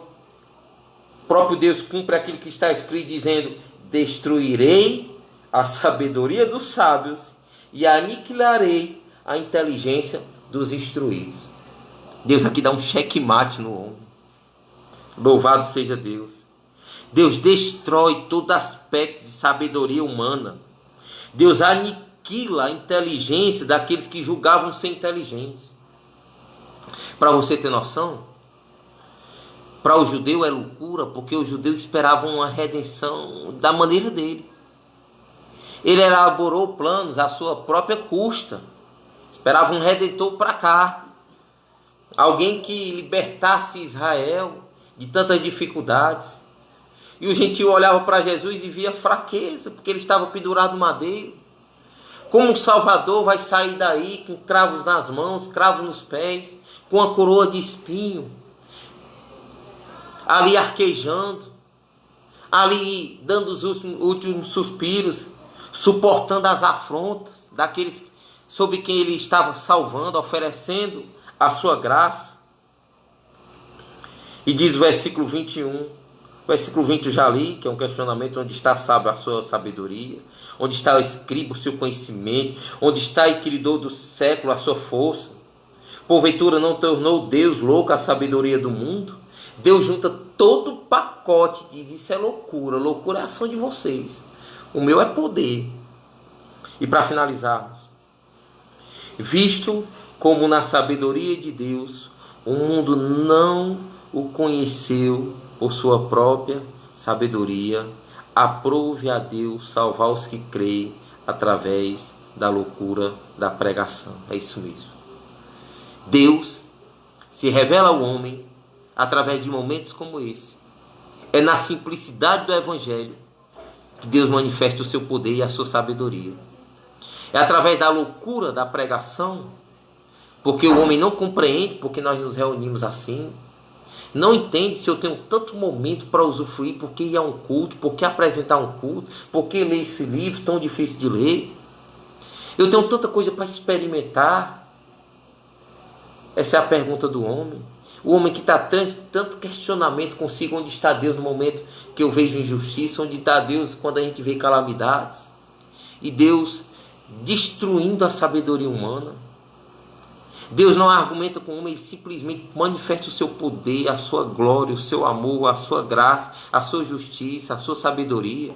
próprio Deus cumpre aquilo que está escrito, dizendo: destruirei a sabedoria dos sábios e aniquilarei a inteligência dos instruídos. Deus aqui dá um checkmate no homem. Louvado seja Deus. Deus destrói todo aspecto de sabedoria humana. Deus aniquila a inteligência daqueles que julgavam ser inteligentes. Para você ter noção, para o judeu é loucura, porque o judeu esperava uma redenção da maneira dele. Ele elaborou planos à sua própria custa. Esperava um redentor para cá. Alguém que libertasse Israel de tantas dificuldades. E o gentio olhava para Jesus e via fraqueza, porque ele estava pendurado no madeiro. Como um salvador vai sair daí com cravos nas mãos, cravos nos pés, com a coroa de espinho, ali arquejando, ali dando os últimos suspiros, suportando as afrontas daqueles sobre quem ele estava salvando, oferecendo a sua graça. E diz o versículo 21, versículo 20 eu já li, que é um questionamento: onde está a sua sabedoria? Onde está o escriba, o seu conhecimento? Onde está o inquiridor do século, a sua força? Porventura não tornou Deus louco a sabedoria do mundo? Deus junta todo o pacote e diz: isso é loucura. Loucura é a ação de vocês. O meu é poder. E para finalizarmos, visto como na sabedoria de Deus o mundo não o conheceu por sua própria sabedoria, aprove a Deus salvar os que creem através da loucura da pregação. É isso mesmo. Deus se revela ao homem através de momentos como esse. É na simplicidade do Evangelho que Deus manifesta o seu poder e a sua sabedoria. É através da loucura da pregação, porque o homem não compreende porque nós nos reunimos assim. Não entende se eu tenho tanto momento para usufruir, porque ir a um culto, porque apresentar um culto, porque ler esse livro tão difícil de ler. Eu tenho tanta coisa para experimentar. Essa é a pergunta do homem. O homem que está tanto questionamento consigo: onde está Deus no momento que eu vejo injustiça? Onde está Deus quando a gente vê calamidades? E Deus destruindo a sabedoria humana. Deus não argumenta com o homem, ele simplesmente manifesta o seu poder, a sua glória, o seu amor, a sua graça, a sua justiça, a sua sabedoria.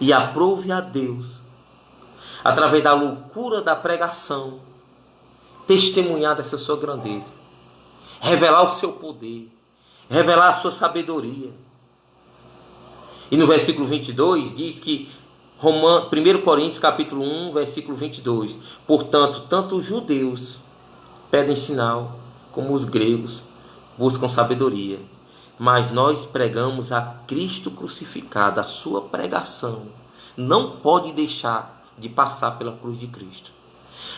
E aprove a Deus, através da loucura da pregação, testemunhar dessa sua grandeza, revelar o seu poder, revelar a sua sabedoria. E no versículo 22 diz que 1 Coríntios capítulo 1, versículo 22. Portanto, tanto os judeus pedem sinal, como os gregos buscam sabedoria. Mas nós pregamos a Cristo crucificado. A sua pregação não pode deixar de passar pela cruz de Cristo.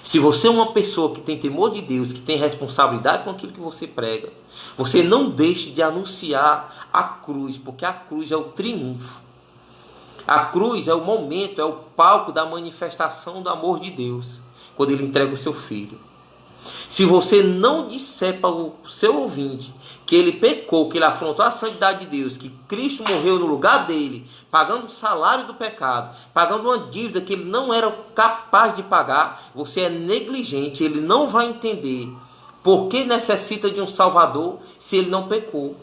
Se você é uma pessoa que tem temor de Deus, que tem responsabilidade com aquilo que você prega, você não deixe de anunciar a cruz, porque a cruz é o triunfo. A cruz é o momento, é o palco da manifestação do amor de Deus, quando Ele entrega o seu Filho. Se você não disser para o seu ouvinte que ele pecou, que ele afrontou a santidade de Deus, que Cristo morreu no lugar dele, pagando o salário do pecado, pagando uma dívida que ele não era capaz de pagar, você é negligente. Ele não vai entender por que necessita de um Salvador se ele não pecou.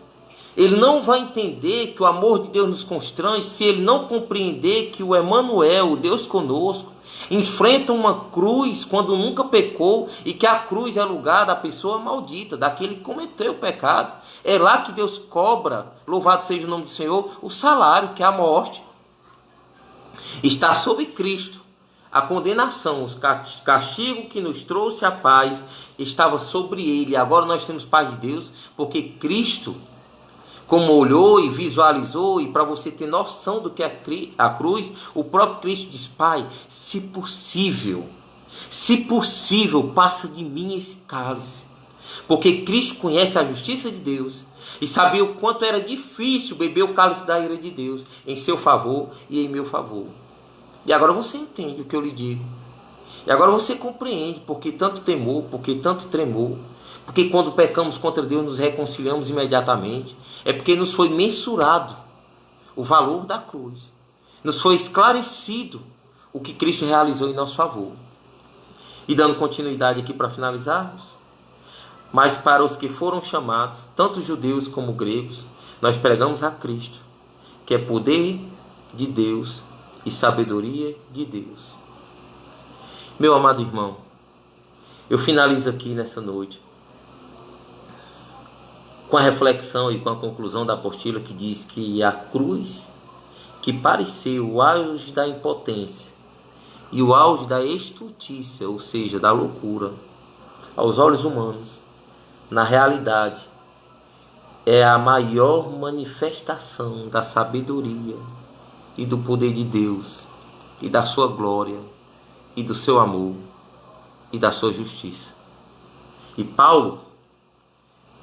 Ele não vai entender que o amor de Deus nos constrange se ele não compreender que o Emanuel, o Deus conosco, enfrenta uma cruz quando nunca pecou, e que a cruz é lugar da pessoa maldita, daquele que cometeu o pecado. É lá que Deus cobra, louvado seja o nome do Senhor, o salário, que é a morte. Está sobre Cristo a condenação, o castigo que nos trouxe a paz estava sobre ele. Agora nós temos paz de Deus, porque Cristo, como olhou e visualizou, e para você ter noção do que é a cruz, o próprio Cristo diz: Pai, se possível, passa de mim esse cálice. Porque Cristo conhece a justiça de Deus e sabia o quanto era difícil beber o cálice da ira de Deus em seu favor e em meu favor. E agora você entende o que eu lhe digo. E agora você compreende porque tanto temor, porque tanto tremor. Porque quando pecamos contra Deus nos reconciliamos imediatamente. É porque nos foi mensurado o valor da cruz. Nos foi esclarecido o que Cristo realizou em nosso favor. E dando continuidade aqui para finalizarmos. Mas para os que foram chamados, tanto judeus como gregos, nós pregamos a Cristo, que é poder de Deus e sabedoria de Deus. Meu amado irmão, eu finalizo aqui nessa noite com a reflexão e com a conclusão da apostila que diz que a cruz, que pareceu o auge da impotência e o auge da estultícia, ou seja, da loucura, aos olhos humanos, na realidade, é a maior manifestação da sabedoria e do poder de Deus, e da sua glória, e do seu amor, e da sua justiça. E Paulo,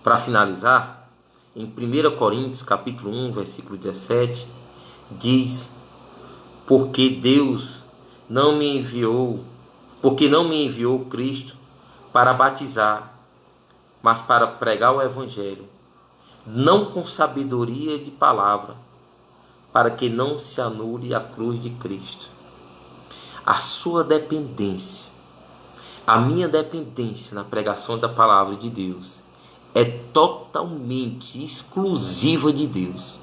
para finalizar, em 1 Coríntios, capítulo 1, versículo 17, diz: porque não me enviou Cristo para batizar, mas para pregar o Evangelho, não com sabedoria de palavra, para que não se anule a cruz de Cristo. A sua dependência, a minha dependência na pregação da palavra de Deus é totalmente exclusiva de Deus.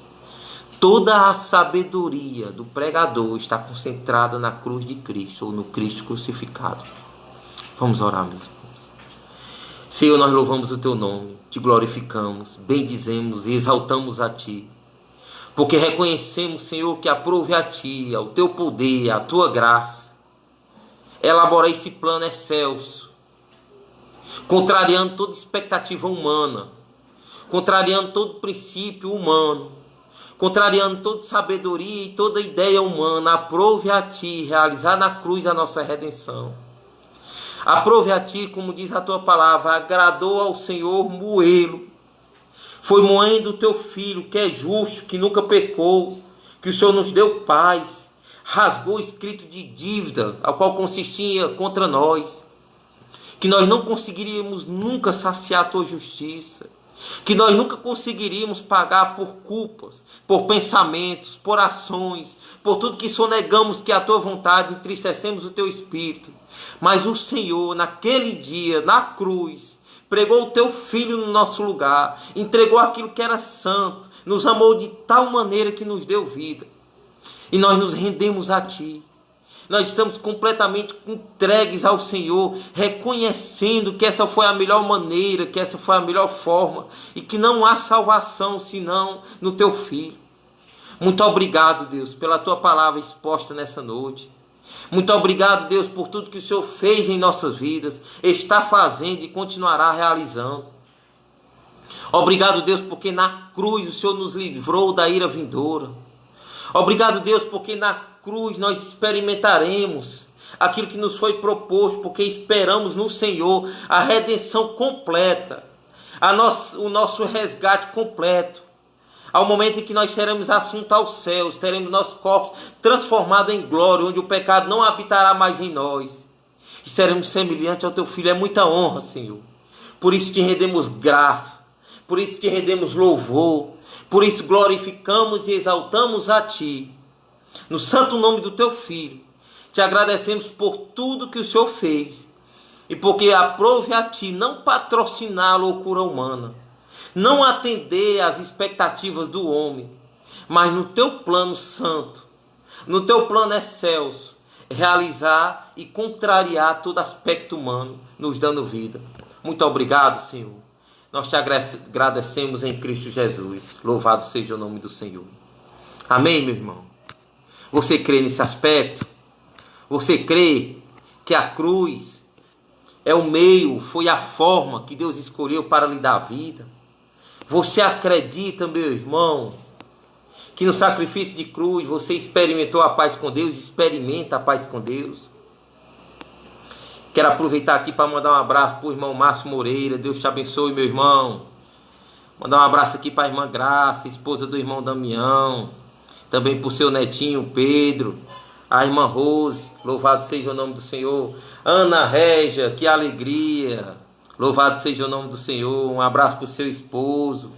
Toda a sabedoria do pregador está concentrada na cruz de Cristo, ou no Cristo crucificado. Vamos orar, meus irmãos. Senhor, nós louvamos o teu nome, te glorificamos, bendizemos e exaltamos a ti, porque reconhecemos, Senhor, que aprove a ti, ao teu poder, à tua graça, elaborar esse plano excelso, contrariando toda expectativa humana, contrariando todo princípio humano, contrariando toda sabedoria e toda ideia humana. Aprove a ti realizar na cruz a nossa redenção. Aprove a ti, como diz a tua palavra, agradou ao Senhor moê-lo. Foi moendo o teu filho, que é justo, que nunca pecou, que o Senhor nos deu paz, rasgou o escrito de dívida, ao qual consistia contra nós, que nós não conseguiríamos nunca saciar a tua justiça, que nós nunca conseguiríamos pagar por culpas, por pensamentos, por ações, por tudo que sonegamos que é a tua vontade, entristecemos o teu espírito. Mas o Senhor, naquele dia, na cruz, pregou o teu filho no nosso lugar, entregou aquilo que era santo, nos amou de tal maneira que nos deu vida. E nós nos rendemos a ti. Nós estamos completamente entregues ao Senhor, reconhecendo que essa foi a melhor maneira, que essa foi a melhor forma, e que não há salvação senão no teu Filho. Muito obrigado, Deus, pela tua palavra exposta nessa noite. Muito obrigado, Deus, por tudo que o Senhor fez em nossas vidas, está fazendo e continuará realizando. Obrigado, Deus, porque na cruz o Senhor nos livrou da ira vindoura. Obrigado, Deus, porque na cruz nós experimentaremos aquilo que nos foi proposto, porque esperamos no Senhor a redenção completa, o nosso resgate completo. Ao momento em que nós seremos assuntos aos céus, teremos nossos corpos transformados em glória, onde o pecado não habitará mais em nós. E seremos semelhantes ao teu Filho. É muita honra, Senhor. Por isso te rendemos graça, por isso te rendemos louvor, por isso glorificamos e exaltamos a ti. No santo nome do teu Filho, te agradecemos por tudo que o Senhor fez. E porque aprove a ti não patrocinar a loucura humana, não atender às expectativas do homem, mas no teu plano santo, no teu plano excelso, realizar e contrariar todo aspecto humano, nos dando vida. Muito obrigado, Senhor. Nós te agradecemos em Cristo Jesus. Louvado seja o nome do Senhor. Amém, meu irmão? Você crê nesse aspecto? Você crê que a cruz é o meio, foi a forma que Deus escolheu para lhe dar vida? Você acredita, meu irmão, que no sacrifício de cruz você experimentou a paz com Deus, experimenta a paz com Deus? Quero aproveitar aqui para mandar um abraço para o irmão Márcio Moreira. Deus te abençoe, meu irmão. Mandar um abraço aqui para a irmã Graça, esposa do irmão Damião. Também para o seu netinho Pedro. A irmã Rose, louvado seja o nome do Senhor. Ana Régia, que alegria. Louvado seja o nome do Senhor. Um abraço para o seu esposo.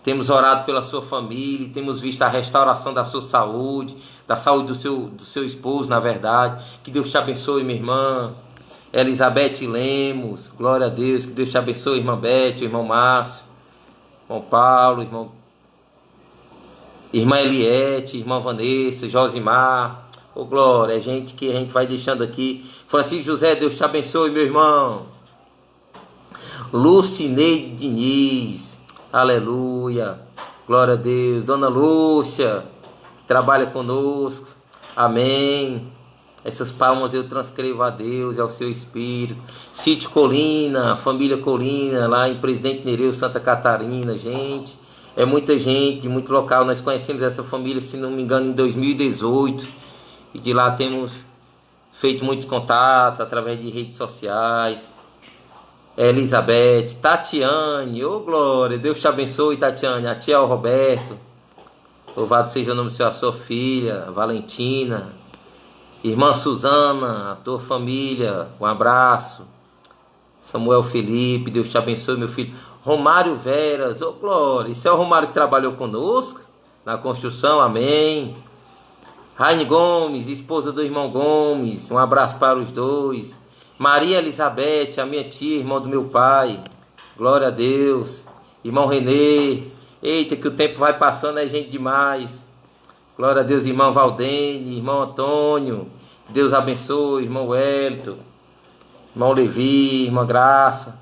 Temos orado pela sua família, temos visto a restauração da sua saúde, da saúde do seu esposo, na verdade. Que Deus te abençoe, minha irmã. Elizabeth Lemos, glória a Deus. Que Deus te abençoe, irmã Beth, irmão Márcio, irmão Paulo, irmã Eliette, irmã Vanessa, Josimar. Ô, glória, é gente que a gente vai deixando aqui. Francisco José, Deus te abençoe, meu irmão. Lucineide Diniz, aleluia, glória a Deus. Dona Lúcia, que trabalha conosco, amém. Essas palmas eu transcrevo a Deus e ao seu Espírito. Sítio Colina, família Colina, lá em Presidente Nereu, Santa Catarina, gente. É muita gente, de muito local. Nós conhecemos essa família, se não me engano, em 2018. E de lá temos feito muitos contatos através de redes sociais. Elizabeth, Tatiane, ô glória, Deus te abençoe, Tatiane. A tia Roberto, louvado seja o nome do Senhor, a sua filha, Valentina. Irmã Suzana, a tua família, um abraço. Samuel Felipe, Deus te abençoe, meu filho. Romário Veras, ô glória, esse é o Romário que trabalhou conosco na construção, amém. Raine Gomes, esposa do irmão Gomes, um abraço para os dois. Maria Elizabeth, a minha tia, irmão do meu pai, glória a Deus. Irmão Renê, eita que o tempo vai passando, é gente demais. Glória a Deus, irmão Valdene, irmão Antônio, Deus abençoe, irmão Wellington, irmão Levi, irmã Graça.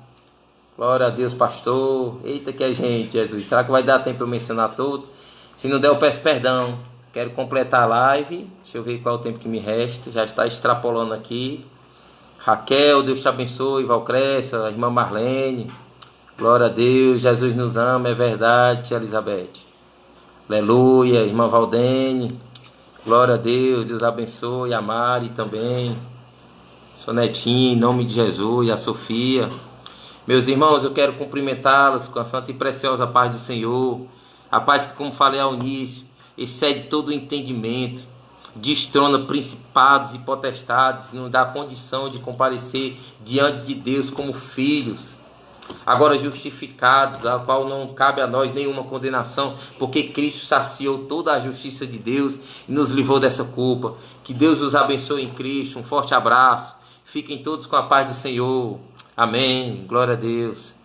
Glória a Deus, pastor. Eita que é gente, Jesus. Será que vai dar tempo para eu mencionar todos? Se não der, eu peço perdão. Quero completar a live. Deixa eu ver qual é o tempo que me resta. Já está extrapolando aqui. Raquel, Deus te abençoe. Valcrécia, a irmã Marlene. Glória a Deus. Jesus nos ama, é verdade, tia Elizabeth. Aleluia. Irmã Valdene. Glória a Deus. Deus abençoe. A Mari também. Sonetinha, em nome de Jesus. E a Sofia. Meus irmãos, eu quero cumprimentá-los com a santa e preciosa paz do Senhor. A paz que, como falei ao início, excede todo o entendimento, destrona principados e potestades, nos dá condição de comparecer diante de Deus como filhos, agora justificados, a qual não cabe a nós nenhuma condenação, porque Cristo saciou toda a justiça de Deus e nos livrou dessa culpa. Que Deus os abençoe em Cristo. Um forte abraço. Fiquem todos com a paz do Senhor. Amém. Glória a Deus.